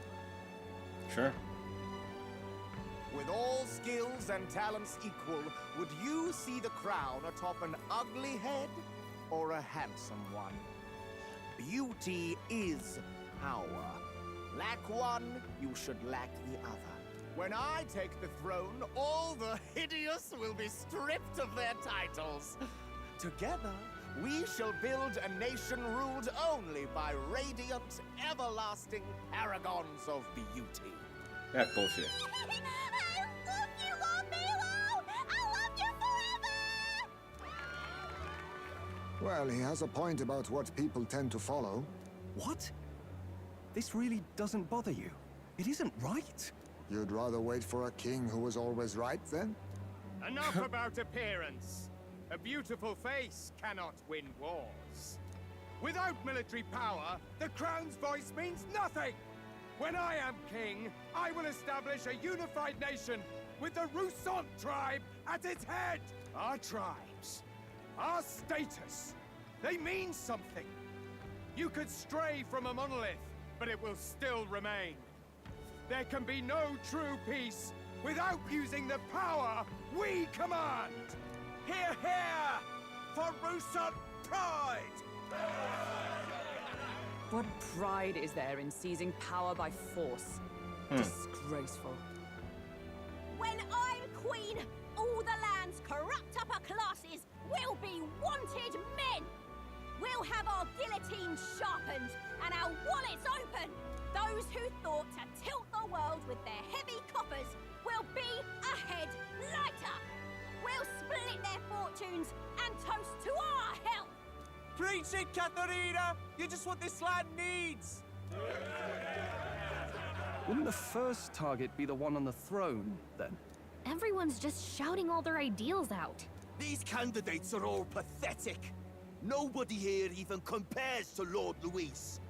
Sure. With all skills and talents equal, would you see the crown atop an ugly head or a handsome one? Beauty is power. Lack one, you should lack the other. When I take the throne, all the hideous will be stripped of their titles. Together, we shall build a nation ruled only by radiant, everlasting paragons of beauty. That's bullshit. Well, he has a point about what people tend to follow. What? This really doesn't bother you? It isn't right? You'd rather wait for a king who was always right, then? Enough about appearance. A beautiful face cannot win wars. Without military power, the crown's voice means nothing. When I am king, I will establish a unified nation with the Rousant tribe at its head. Our tribes, our status, they mean something. You could stray from a monolith, but it will still remain. There can be no true peace without using the power we command. Hear, hear, for Rousant pride! What pride is there in seizing power by force? Disgraceful. When I'm queen, all the land's corrupt upper classes will be wanted men. We'll have our guillotines sharpened and our wallets open. Those who thought to tilt the world with their heavy coffers will be a head lighter. We'll split their fortunes and toast to our health. Preach it, Katharina! You're just what this land needs! Wouldn't the first target be the one on the throne, then? Everyone's just shouting all their ideals out. These candidates are all pathetic. Nobody here even compares to Lord Luis.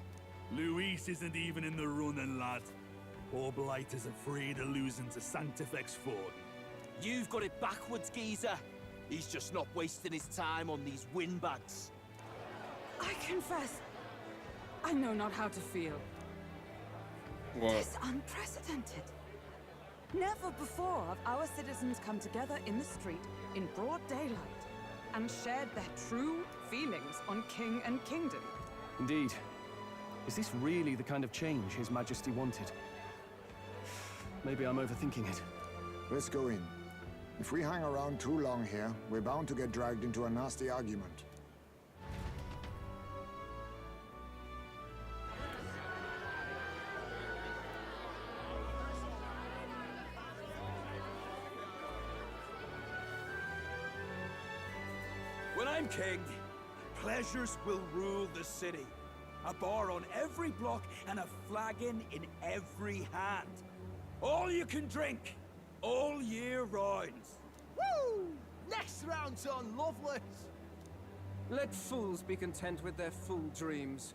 Luis isn't even in the running, lad. Poor Blight is afraid of losing to Sanctifex Ford. You've got it backwards, geezer. He's just not wasting his time on these windbags. I confess, I know not how to feel. What? It's unprecedented. Never before have our citizens come together in the street in broad daylight and shared their true feelings on king and kingdom. Indeed. Is this really the kind of change His Majesty wanted? Maybe I'm overthinking it. Let's go in. If we hang around too long here, we're bound to get dragged into a nasty argument. When I'm king, pleasures will rule the city. A bar on every block and a flagon in every hand. All you can drink, all year round. Woo! Next round's on Loveless. Let fools be content with their fool dreams.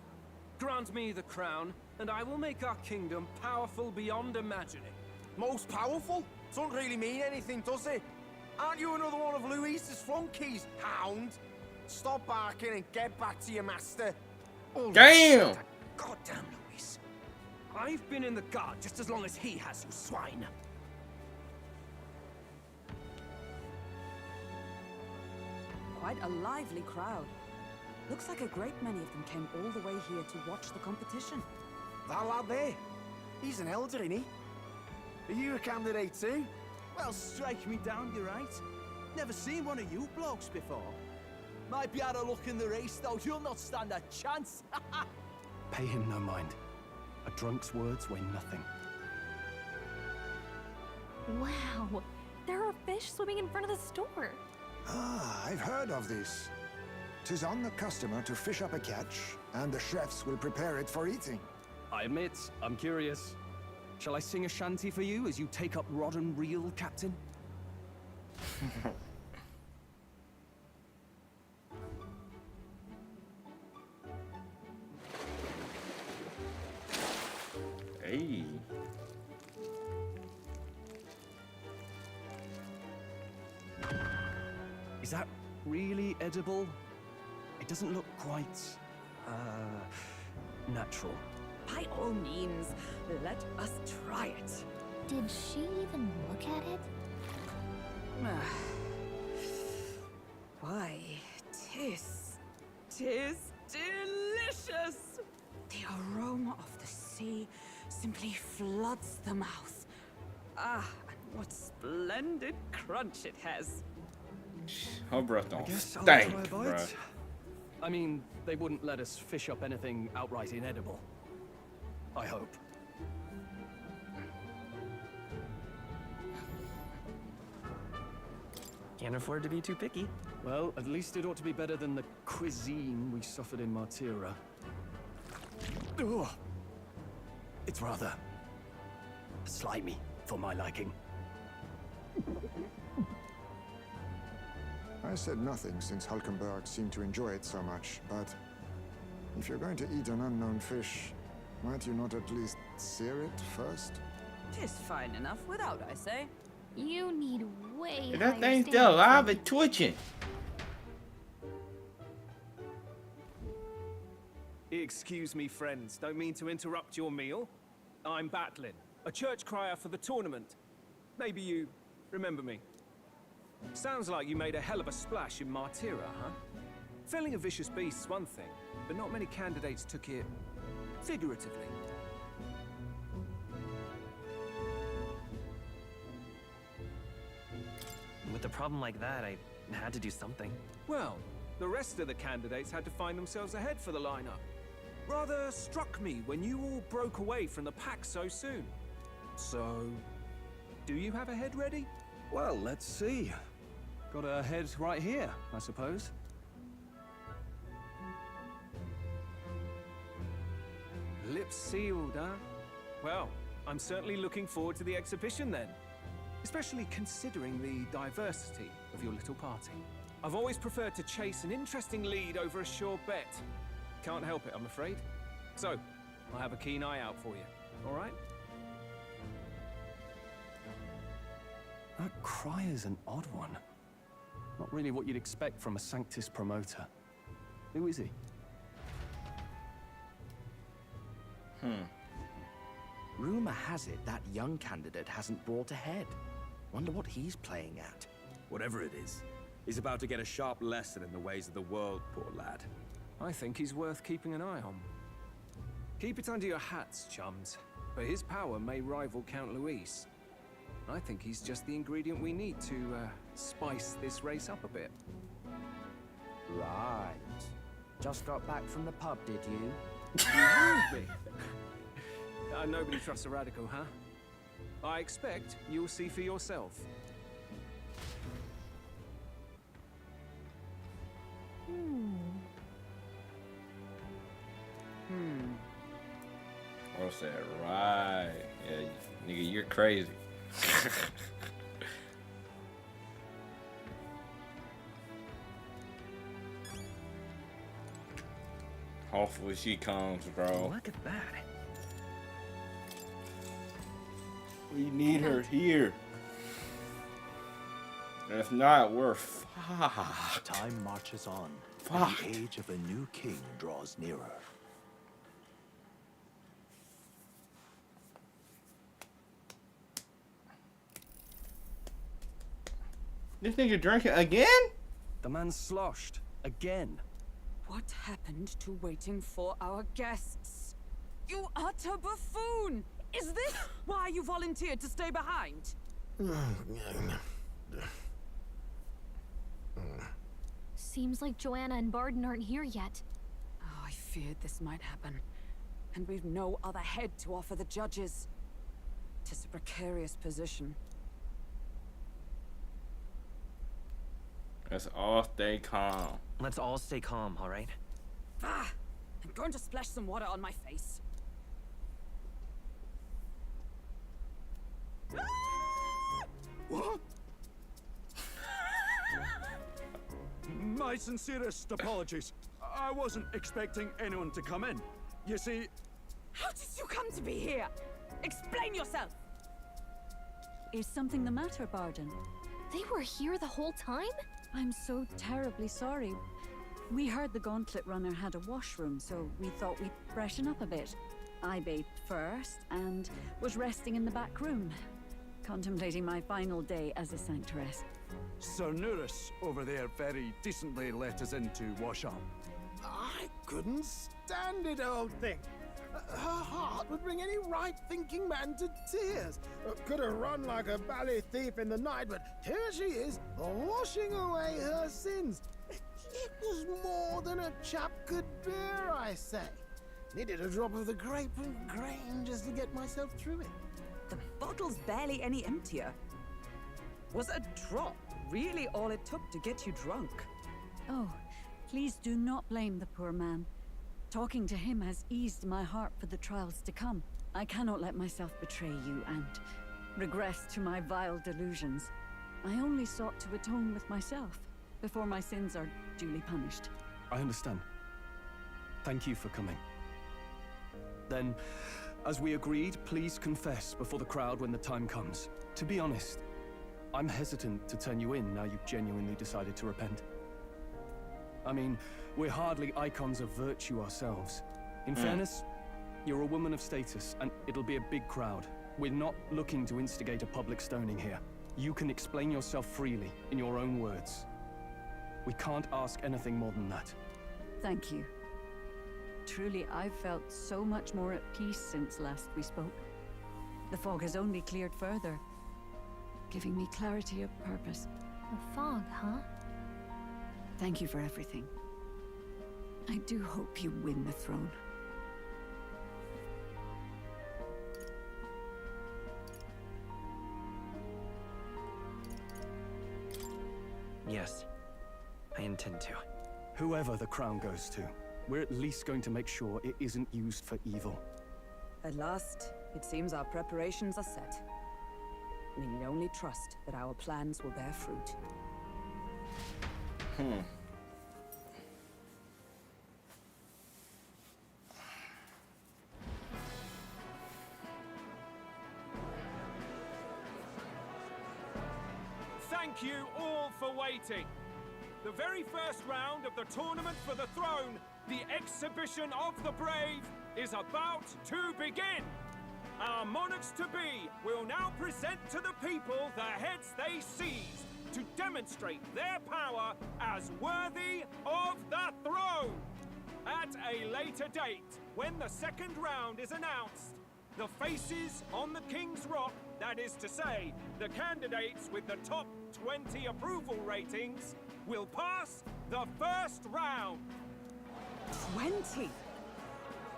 Grant me the crown, and I will make our kingdom powerful beyond imagining. Most powerful? Doesn't really mean anything, does it? Aren't you another one of Luis's flunkies, hound? Stop barking and get back to your master. Damn! Goddamn, Luis. I've been in the guard just as long as he has, you swine. Quite a lively crowd. Looks like a great many of them came all the way here to watch the competition. That lad there, he's an elder, ain't he? Are you a candidate too? Well, strike me down, you're right. Never seen one of you blokes before. Might be out of luck in the race, though. You'll not stand a chance. Pay him no mind. A drunk's words weigh nothing. Wow, there are fish swimming in front of the store. Ah, I've heard of this. 'Tis on the customer to fish up a catch, and the chefs will prepare it for eating. I admit, I'm curious. Shall I sing a shanty for you as you take up rod and reel, Captain? Hey. Is that really edible? It doesn't look quite, natural. By all means, let us try it. Did she even look at it? Why, tis delicious! The aroma of the sea simply floods the mouth. Ah, and what splendid crunch it has. Her breath don't Guess I'll stank, try a bruh. bite. I mean, they wouldn't let us fish up anything outright inedible. I hope. Can't afford to be too picky. Well, at least it ought to be better than the cuisine we suffered in Martira. Ugh. It's rather slimy for my liking. I said nothing since Hulkenberg seemed to enjoy it so much, but if you're going to eat an unknown fish, might you not at least sear it first? Tis fine enough without, I say. You need way That higher thing's still standards. alive and twitching. Excuse me, friends. Don't mean to interrupt your meal. I'm Batlin, a church crier for the tournament. Maybe you remember me. Sounds like you made a hell of a splash in Martira, huh? Felling a vicious beast's one thing, but not many candidates took it figuratively. With a problem like that, I had to do something. Well, the rest of the candidates had to find themselves ahead for the lineup. Rather struck me when you all broke away from the pack so soon. So, do you have a head ready? Well, let's see. Got a head right here, I suppose. Lips sealed, huh? Well, I'm certainly looking forward to the exhibition then. especially considering the diversity of your little party. I've always preferred to chase an interesting lead over a sure bet. Can't help it, I'm afraid. So, I'll have a keen eye out for you, all right? That cry is an odd one. Not really what you'd expect from a Sanctus promoter. Who is he? Rumor has it that young candidate hasn't brought ahead. Wonder what he's playing at. Whatever it is, he's about to get a sharp lesson in the ways of the world, poor lad. I think he's worth keeping an eye on. Keep it under your hats, chums, but his power may rival Count Luis. I think he's just the ingredient we need to spice this race up a bit. Right. Just got back from the pub, did you? Nobody trusts a radical, huh? I expect you'll see for yourself. What's that? Right. Yeah, nigga, you're crazy. Hopefully she comes, bro. Look at that. We need her here. If not, we're fucked. Time marches on. Fuck. And the age of a new king draws nearer. This nigga drinking again? The man's sloshed. Again. What happened to waiting for our guests? You utter buffoon! Is this why you volunteered to stay behind? Seems like Joanna and Barden aren't here yet. Oh, I feared this might happen. And we've no other head to offer the judges. 'Tis a precarious position. Let's all stay calm. Let's all stay calm, all right? Ah! I'm going to splash some water on my face. What? My sincerest apologies. I wasn't expecting anyone to come in. You see... How did you come to be here? Explain yourself! Is something the matter, Barden? They were here the whole time? I'm so terribly sorry. We heard the Gauntlet Runner had a washroom, so we thought we'd freshen up a bit. I bathed first and was resting in the back room, contemplating my final day as a sanctuaress. Sir Nuris over there very decently let us in to wash up. I couldn't stand it, old thing. Her heart would bring any right-thinking man to tears. Could have run like a bally thief in the night, but here she is, washing away her sins. It was more than a chap could bear, I say. Needed a drop of the grape and grain just to get myself through it. The bottle's barely any emptier. Was a drop really all it took to get you drunk? Oh, please do not blame the poor man. Talking to him has eased my heart for the trials to come. I cannot let myself betray you and regress to my vile delusions. I only sought to atone with myself before my sins are duly punished. I understand. Thank you for coming. Then, as we agreed, please confess before the crowd when the time comes. To be honest, I'm hesitant to turn you in now you've genuinely decided to repent. I mean, we're hardly icons of virtue ourselves. In fairness, you're a woman of status, and it'll be a big crowd. We're not looking to instigate a public stoning here. You can explain yourself freely, in your own words. We can't ask anything more than that. Thank you. Truly, I've felt so much more at peace since last we spoke. The fog has only cleared further, giving me clarity of purpose. The fog, huh? Thank you for everything. I do hope you win the throne. Yes, I intend to. Whoever the crown goes to, we're at least going to make sure it isn't used for evil. At last, it seems our preparations are set. We need only trust that our plans will bear fruit. Thank you all for waiting. The very first round of the Tournament for the Throne, the Exhibition of the Brave, is about to begin. Our monarchs-to-be will now present to the people the heads they seized to demonstrate their power as worthy of the throne. At a later date, when the second round is announced, the faces on the King's Rock, that is to say, the candidates with the top 20 approval ratings, will pass the first round. 20?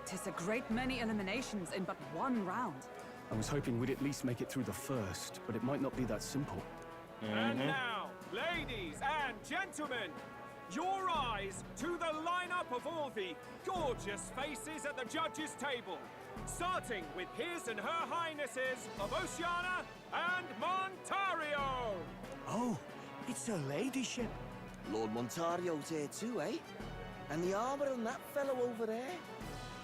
'Tis a great many eliminations in but one round. I was hoping we'd at least make it through the first, but it might not be that simple. And now, ladies and gentlemen, your eyes to the lineup of all the gorgeous faces at the judges' table, starting with his and her highnesses of Oceana and Montario. Oh, it's a ladyship. Lord Montario's here too, eh? And the armor on that fellow over there?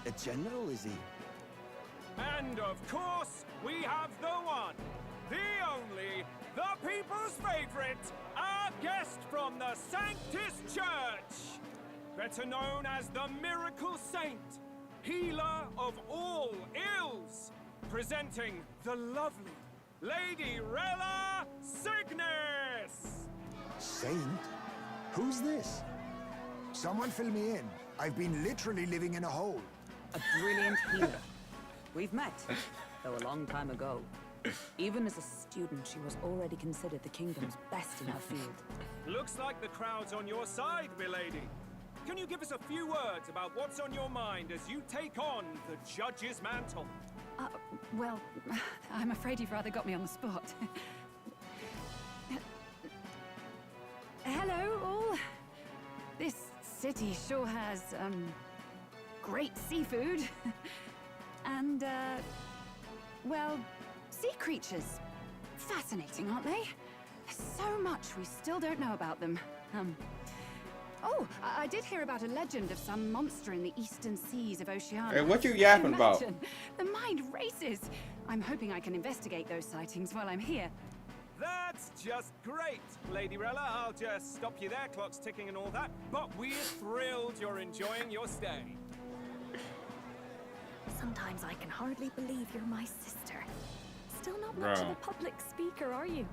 A general, is he? And of course, we have the one, the only, the people's favorite, our guest from the Sanctus Church, better known as the Miracle Saint, healer of all ills, presenting the lovely Lady Rella Cygnus! Saint? Who's this? Someone fill me in. I've been literally living in a hole. A brilliant healer. We've met, though a long time ago. Even as a student, she was already considered the kingdom's best in her field. Looks like the crowd's on your side, milady. Can you give us a few words about what's on your mind as you take on the judge's mantle? Well, I'm afraid you've rather got me on the spot. Hello, all. This city sure has, great seafood. And, well, sea creatures. Fascinating, aren't they? There's so much we still don't know about them. Oh, I did hear about a legend of some monster in the eastern seas of Oceania. Hey, what you yapping about? The mind races. I'm hoping I can investigate those sightings while I'm here. That's just great, Lady Rella. I'll just stop you there, clock's ticking and all that. But we're thrilled you're enjoying your stay. Sometimes I can hardly believe you're my sister. Still not much of a public speaker, are you?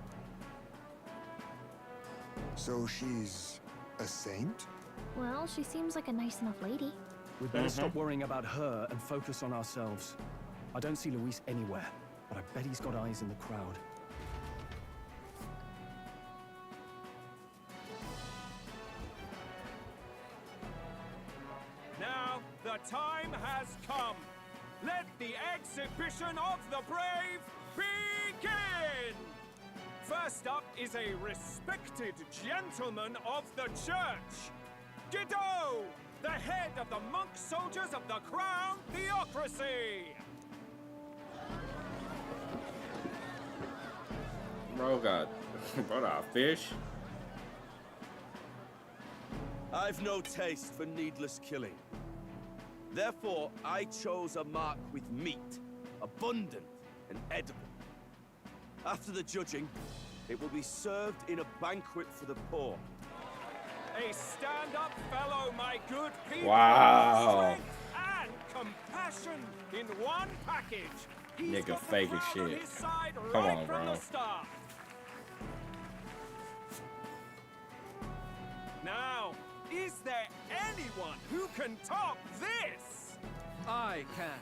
So she's a saint? Well, she seems like a nice enough lady. We'd better stop worrying about her and focus on ourselves. I don't see Luis anywhere, but I bet he's got eyes in the crowd. Now, the time has come. Let the exhibition of the brave begin! First up is a respected gentleman of the church, Guido, the head of the monk soldiers of the Crown Theocracy. Bro got brought out fish. I've no taste for needless killing. Therefore, I chose a mark with meat, abundant and edible. After the judging, it will be served in a banquet for the poor. A stand-up fellow, my good people. Wow. Strength and compassion in one package. He's Nigga got the fake as crowd on shit. his side Come right on, from bro. the start. Now, is there anyone who can top this? I can.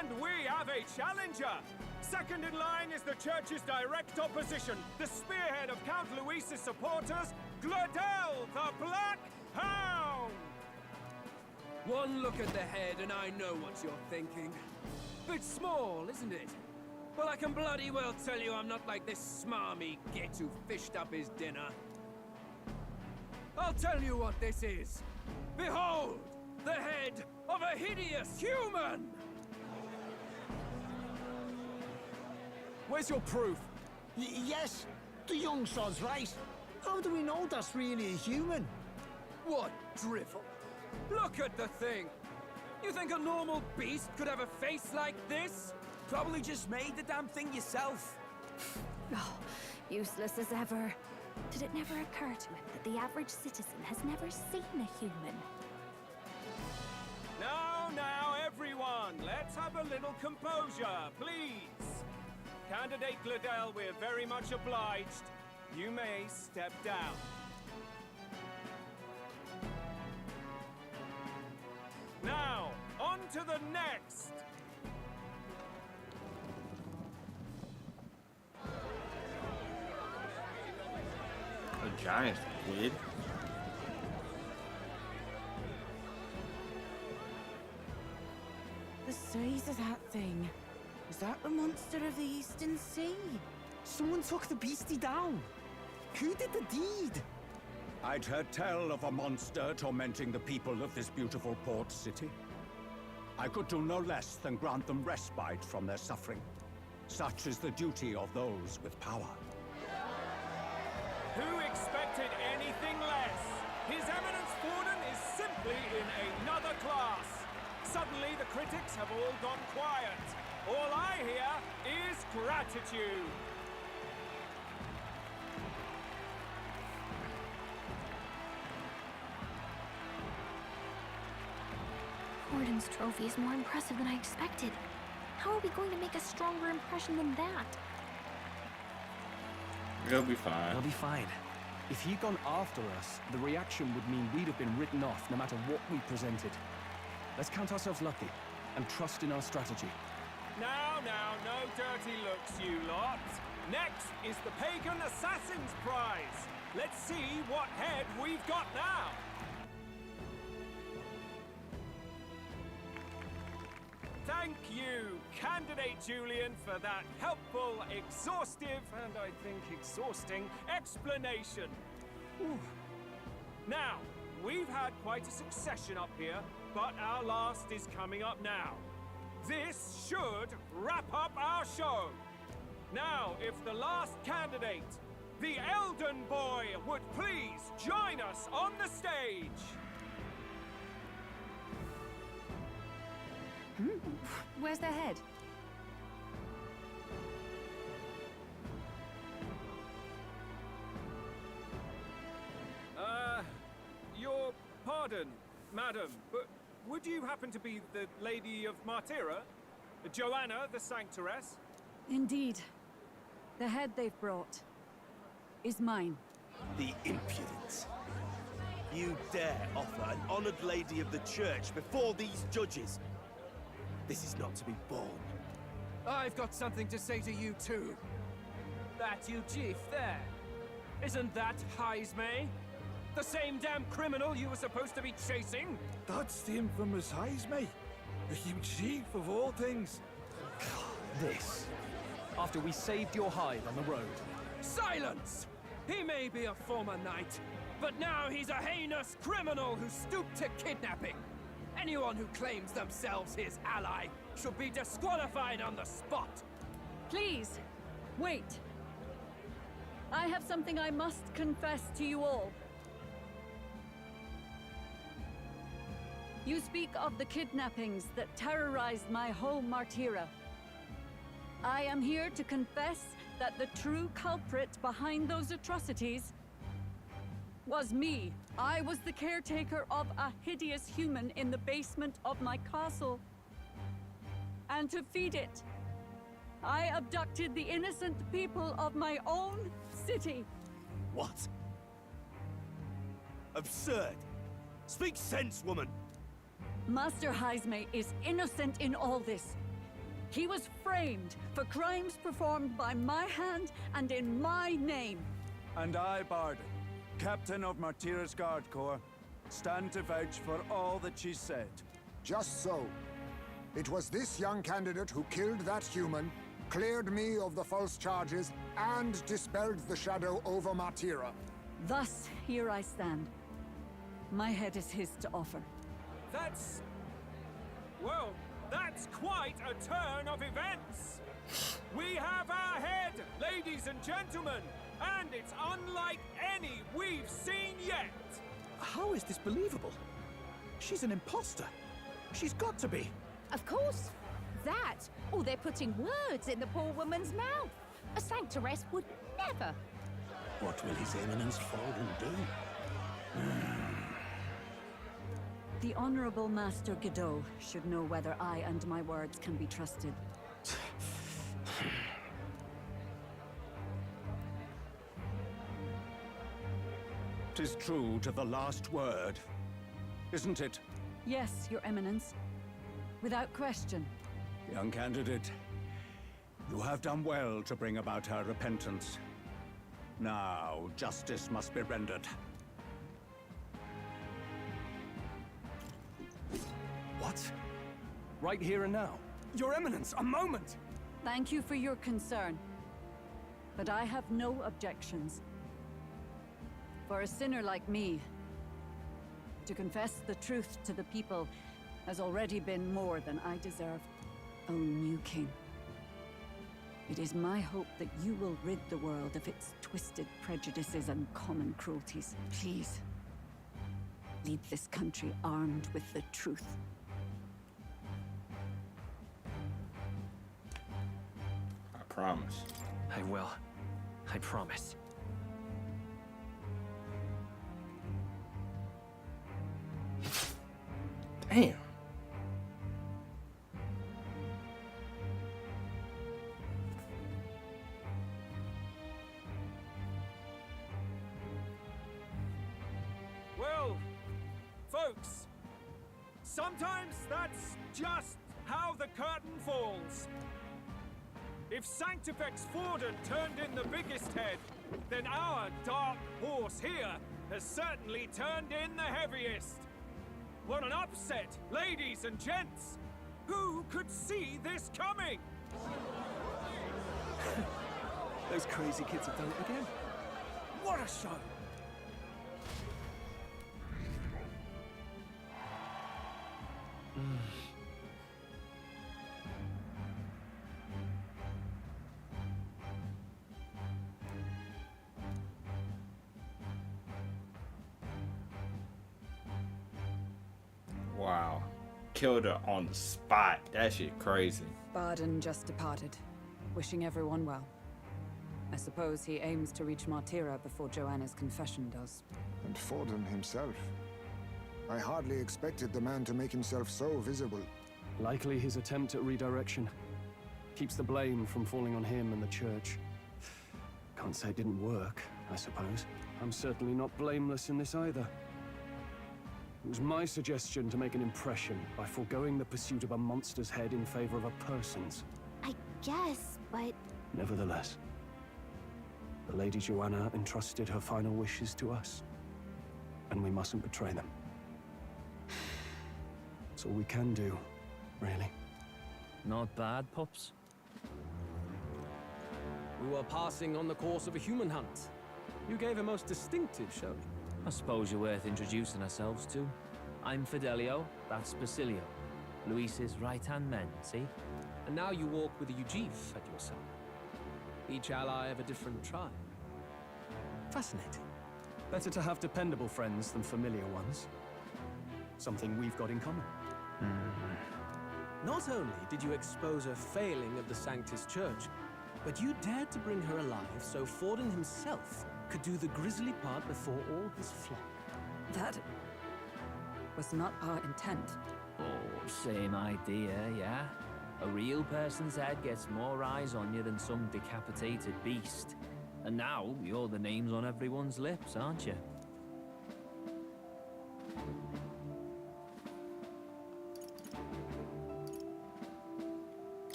And we have a challenger. Second in line is the church's direct opposition, the spearhead of Count Luis's supporters, Gladel the Black Hound. One look at the head and I know what you're thinking. Bit small, isn't it? Well, I can bloody well tell you I'm not like this smarmy git who fished up his dinner. I'll tell you what this is. Behold, the head of a hideous human! Where's your proof? Yes, the young sod's right. How do we know that's really a human? What drivel? Look at the thing! You think a normal beast could have a face like this? Probably just made the damn thing yourself. Oh, useless as ever. Did it never occur to him that the average citizen has never seen a human? Now, everyone, let's have a little composure, please. Candidate Gladell, we're very much obliged. You may step down. Now, on to the next. A giant squid? The size of that thing. Is that the monster of the Eastern Sea? Someone took the beastie down. Who did the deed? I'd heard tell of a monster tormenting the people of this beautiful port city. I could do no less than grant them respite from their suffering. Such is the duty of those with power. Who expected anything less? His Eminence Forden is simply in another class. Suddenly the critics have all gone quiet. All I hear is gratitude. Forden's trophy is more impressive than I expected. How are we going to make a stronger impression than that? It'll be fine. It'll be fine. If he'd gone after us, the reaction would mean we'd have been written off no matter what we presented. Let's count ourselves lucky and trust in our strategy. Now, no dirty looks, you lot. Next is the Pagan Assassin's Prize. Let's see what head we've got now. Thank you, Candidate Julian, for that helpful, exhaustive, and I think exhausting explanation. Whew. Now, we've had quite a succession up here, but our last is coming up now. This should wrap up our show. Now, if the last candidate, the Elden Boy, would please join us on the stage. Where's their head? Your pardon, madam, but would you happen to be the Lady of Martira? Joanna, the Sanctoress? Indeed. The head they've brought is mine. The impudence. You dare offer an honored lady of the church before these judges? This is not to be borne. I've got something to say to you too. That you chief there. Isn't that Heismay? The same damn criminal you were supposed to be chasing? That's the infamous Heismay. The huge chief of all things. This. After we saved your hide on the road. Silence! He may be a former knight, but now he's a heinous criminal who stooped to kidnapping. Anyone who claims themselves his ally should be disqualified on the spot. Please, wait. I have something I must confess to you all. You speak of the kidnappings that terrorized my home, Martira. I am here to confess that the true culprit behind those atrocities was me. I was the caretaker of a hideous human in the basement of my castle. And to feed it, I abducted the innocent people of my own city. What? Absurd! Speak sense, woman! Master Heismay is innocent in all this. He was framed for crimes performed by my hand and in my name. And I, Barden, Captain of Martira's Guard Corps, stand to vouch for all that she said. Just so. It was this young candidate who killed that human, cleared me of the false charges, and dispelled the shadow over Martira. Thus, here I stand. My head is his to offer. That's... well, That's quite a turn of events. We have our head, ladies and gentlemen, and it's unlike any we've seen yet. How is this believable? She's an imposter. She's got to be. Of course. That, or they're putting words in the poor woman's mouth. A sanctoress would never. What will His Eminence Forden do? The Honorable Master Godot should know whether I and my words can be trusted. 'Tis true to the last word, isn't it? Yes, Your Eminence. Without question. Young candidate, you have done well to bring about her repentance. Now, justice must be rendered. What? Right here and now? Your Eminence, a moment! Thank you for your concern. But I have no objections. For a sinner like me, to confess the truth to the people has already been more than I deserve. O new king, it is my hope that you will rid the world of its twisted prejudices and common cruelties. Please, lead this country armed with the truth. I promise. I will. I promise. Damn. Well, folks, sometimes that's just how the curtain falls. If Sanctifex Forden turned in the biggest head, then our dark horse here has certainly turned in the heaviest. What an upset, ladies and gents! Who could see this coming? Those crazy kids have done it again. What a show! Wow. Killed her on the spot. That shit crazy. Barden just departed, wishing everyone well. I suppose he aims to reach Martira before Joanna's confession does. And Forden himself. I hardly expected the man to make himself so visible. Likely his attempt at redirection. Keeps the blame from falling on him and the church. Can't say it didn't work, I suppose. I'm certainly not blameless in this either. It was my suggestion to make an impression by foregoing the pursuit of a monster's head in favor of a person's. I guess, but... Nevertheless, the Lady Joanna entrusted her final wishes to us, and we mustn't betray them. It's all we can do, really. Not bad, pups. We were passing on the course of a human hunt. You gave a most distinctive showing. I suppose you're worth introducing ourselves to. I'm Fidelio, that's Basilio. Luis's right-hand men, see? And now you walk with a Ujif at your side. Each ally of a different tribe. Fascinating. Better to have dependable friends than familiar ones. Something we've got in common. Not only did you expose a failing of the Sanctus Church, but you dared to bring her alive so Forden himself could do the grisly part before all his flock. That was not our intent. Oh, same idea, yeah? A real person's head gets more eyes on you than some decapitated beast. And now, you're the names on everyone's lips, aren't you?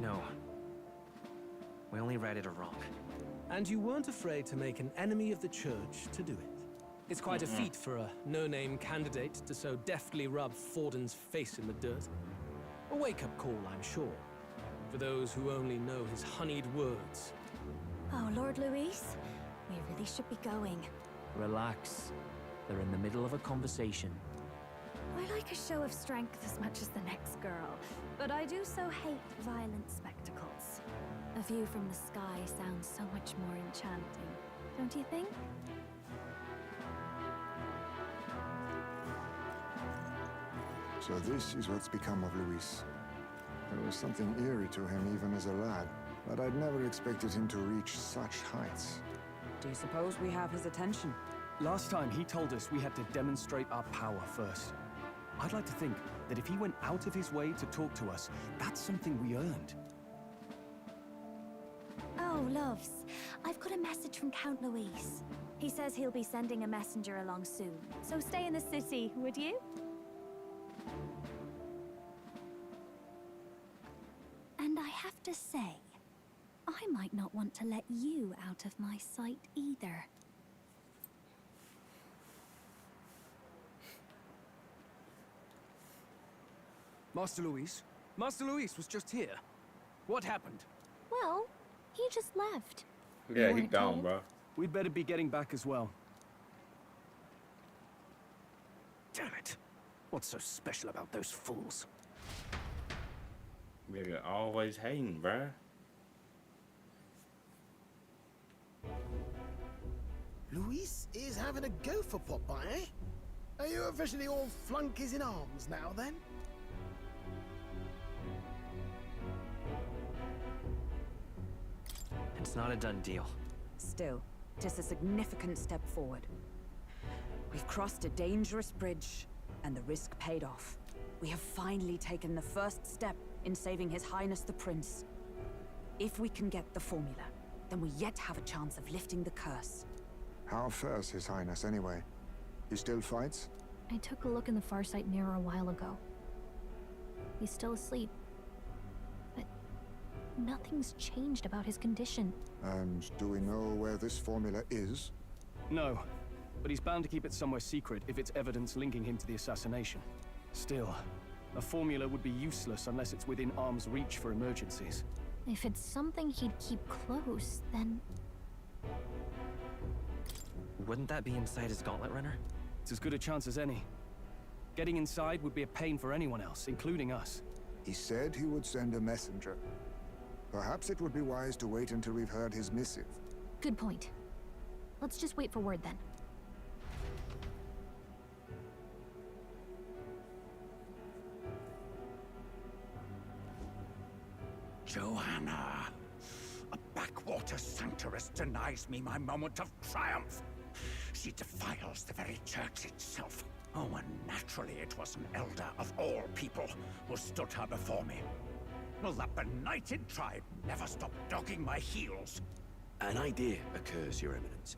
No. We only read it wrong. And you weren't afraid to make an enemy of the church to do it. It's quite a feat for a no-name candidate to so deftly rub Forden's face in the dirt. A wake-up call, I'm sure, for those who only know his honeyed words. Oh, Lord Luis, we really should be going. Relax. They're in the middle of a conversation. I like a show of strength as much as the next girl, but I do so hate violent spectacles. A view from the sky sounds so much more enchanting, don't you think? So this is what's become of Luis. There was something eerie to him even as a lad, but I'd never expected him to reach such heights. Do you suppose we have his attention? Last time he told us we had to demonstrate our power first. I'd like to think that if he went out of his way to talk to us, that's something we earned. Oh, loves. I've got a message from Count Luis. He says he'll be sending a messenger along soon, so stay in the city, would you? And I have to say, I might not want to let you out of my sight either. Master Luis? Master Luis was just here. What happened? Well, he just left. Yeah, You he weren't gone, told. bro. We'd better be getting back as well. Damn it. What's so special about those fools? You're always hating, bro. Luis is having a go for Popeye, eh? Are you officially all flunkies in arms now, then? It's not a done deal. Still, tis a significant step forward. We've crossed a dangerous bridge, and the risk paid off. We have finally taken the first step in saving His Highness the Prince. If we can get the formula, then we yet have a chance of lifting the curse. How fares His Highness anyway? He still fights? I took a look in the Farsight mirror a while ago. He's still asleep. But nothing's changed about his condition. And do we know where this formula is? No, but he's bound to keep it somewhere secret if it's evidence linking him to the assassination. Still, a formula would be useless unless it's within arm's reach for emergencies. If it's something he'd keep close, then... Wouldn't that be inside his gauntlet runner? It's as good a chance as any. Getting inside would be a pain for anyone else, including us. He said he would send a messenger. Perhaps it would be wise to wait until we've heard his missive. Good point. Let's just wait for word then. Joanna! A backwater sanctuarist denies me my moment of triumph. She defiles the very church itself. Oh, and naturally it was an elder of all people who stood her before me. Will that benighted tribe never stop dogging my heels? An idea occurs, Your Eminence.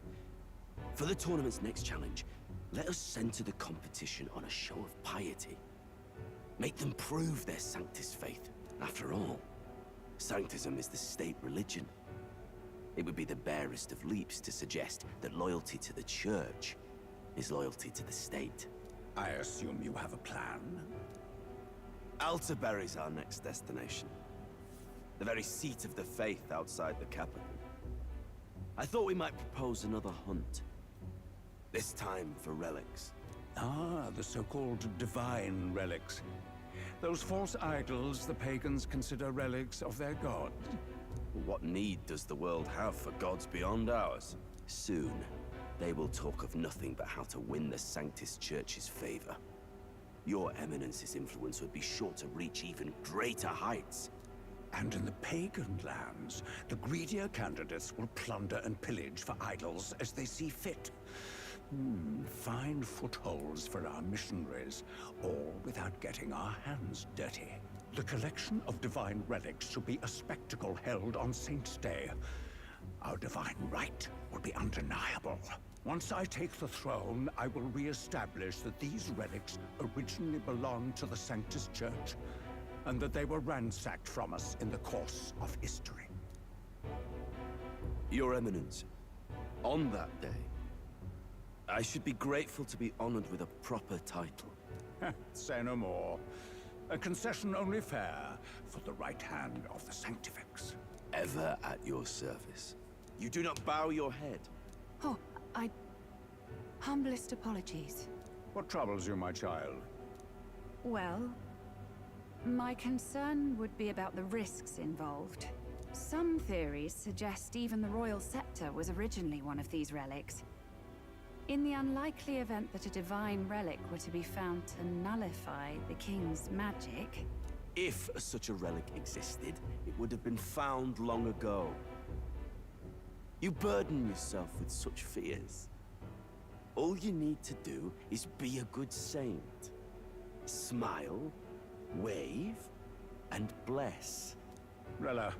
For the tournament's next challenge, let us center the competition on a show of piety. Make them prove their Sanctus faith. After all, Sanctism is the state religion. It would be the barest of leaps to suggest that loyalty to the Church is loyalty to the state. I assume you have a plan? Altaberry's our next destination. The very seat of the faith outside the capital. I thought we might propose another hunt. This time for relics. Ah, the so-called divine relics. Those false idols the pagans consider relics of their god. What need does the world have for gods beyond ours? Soon, they will talk of nothing but how to win the Sanctus Church's favor. Your Eminence's influence would be sure to reach even greater heights. And in the pagan lands, the greedier candidates will plunder and pillage for idols as they see fit. Fine footholds for our missionaries, all without getting our hands dirty. The collection of divine relics should be a spectacle held on Saint's Day. Our divine right will be undeniable. Once I take the throne, I will re-establish that these relics originally belonged to the Sanctus Church, and that they were ransacked from us in the course of history. Your Eminence, on that day, I should be grateful to be honored with a proper title. Say no more. A concession only fair for the right hand of the Sanctifex. Ever at your service. You do not bow your head. Humblest apologies. What troubles you, my child? Well, my concern would be about the risks involved. Some theories suggest even the royal scepter was originally one of these relics. In the unlikely event that a divine relic were to be found to nullify the king's magic... If such a relic existed, it would have been found long ago. You burden yourself with such fears. All you need to do is be a good saint. Smile, wave, and bless. Rella,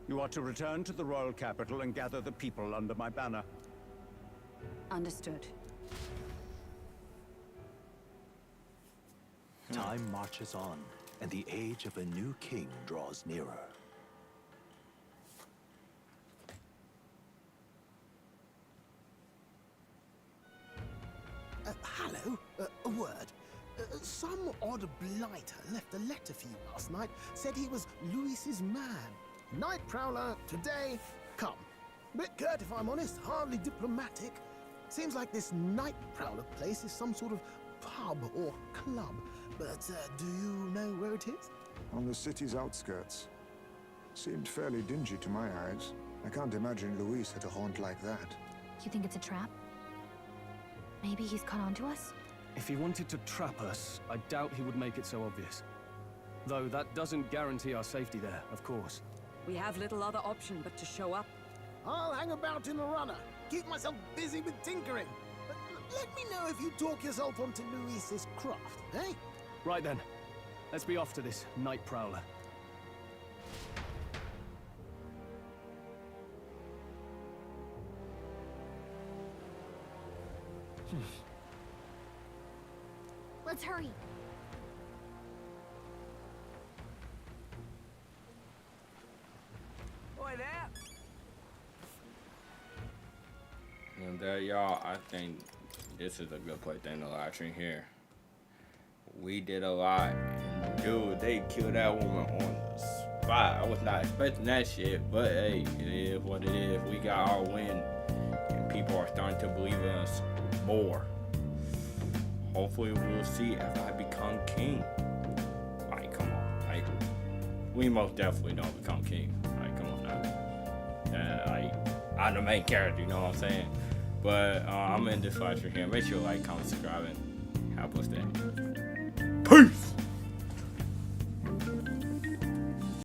you are to return to the royal capital and gather the people under my banner. Understood. Time marches on, and the age of a new king draws nearer. Hello? A word. Some odd blighter left a letter for you last night. Said he was Luis's man. Night Prowler, today, come. Bit curt if I'm honest, hardly diplomatic. Seems like this Night Prowler place is some sort of pub or club. But do you know where it is? On the city's outskirts. Seemed fairly dingy to my eyes. I can't imagine Luis had a haunt like that. You think it's a trap? Maybe he's caught on to us? If he wanted to trap us, I doubt he would make it so obvious. Though that doesn't guarantee our safety there, of course. We have little other option but to show up. I'll hang about in the runner. Keep myself busy with tinkering. Let me know if you talk yourself onto Luis's craft, eh? Right then. Let's be off to this Night Prowler. Let's hurry. Boy there. And there, y'all, I think this is a good place to end the live stream here. We did a lot, and dude, they killed that woman on the spot. I was not expecting that shit, but hey, it is what it is. We got our win, and people are starting to believe in us more. Hopefully, we'll see if I become king. Like, come on, like, we most definitely don't become king. Like, come on now. Like, I'm the main character, you know what I'm saying? But I'm in this live stream here. Make sure you like, comment, subscribe, and have a blessed day. Peace!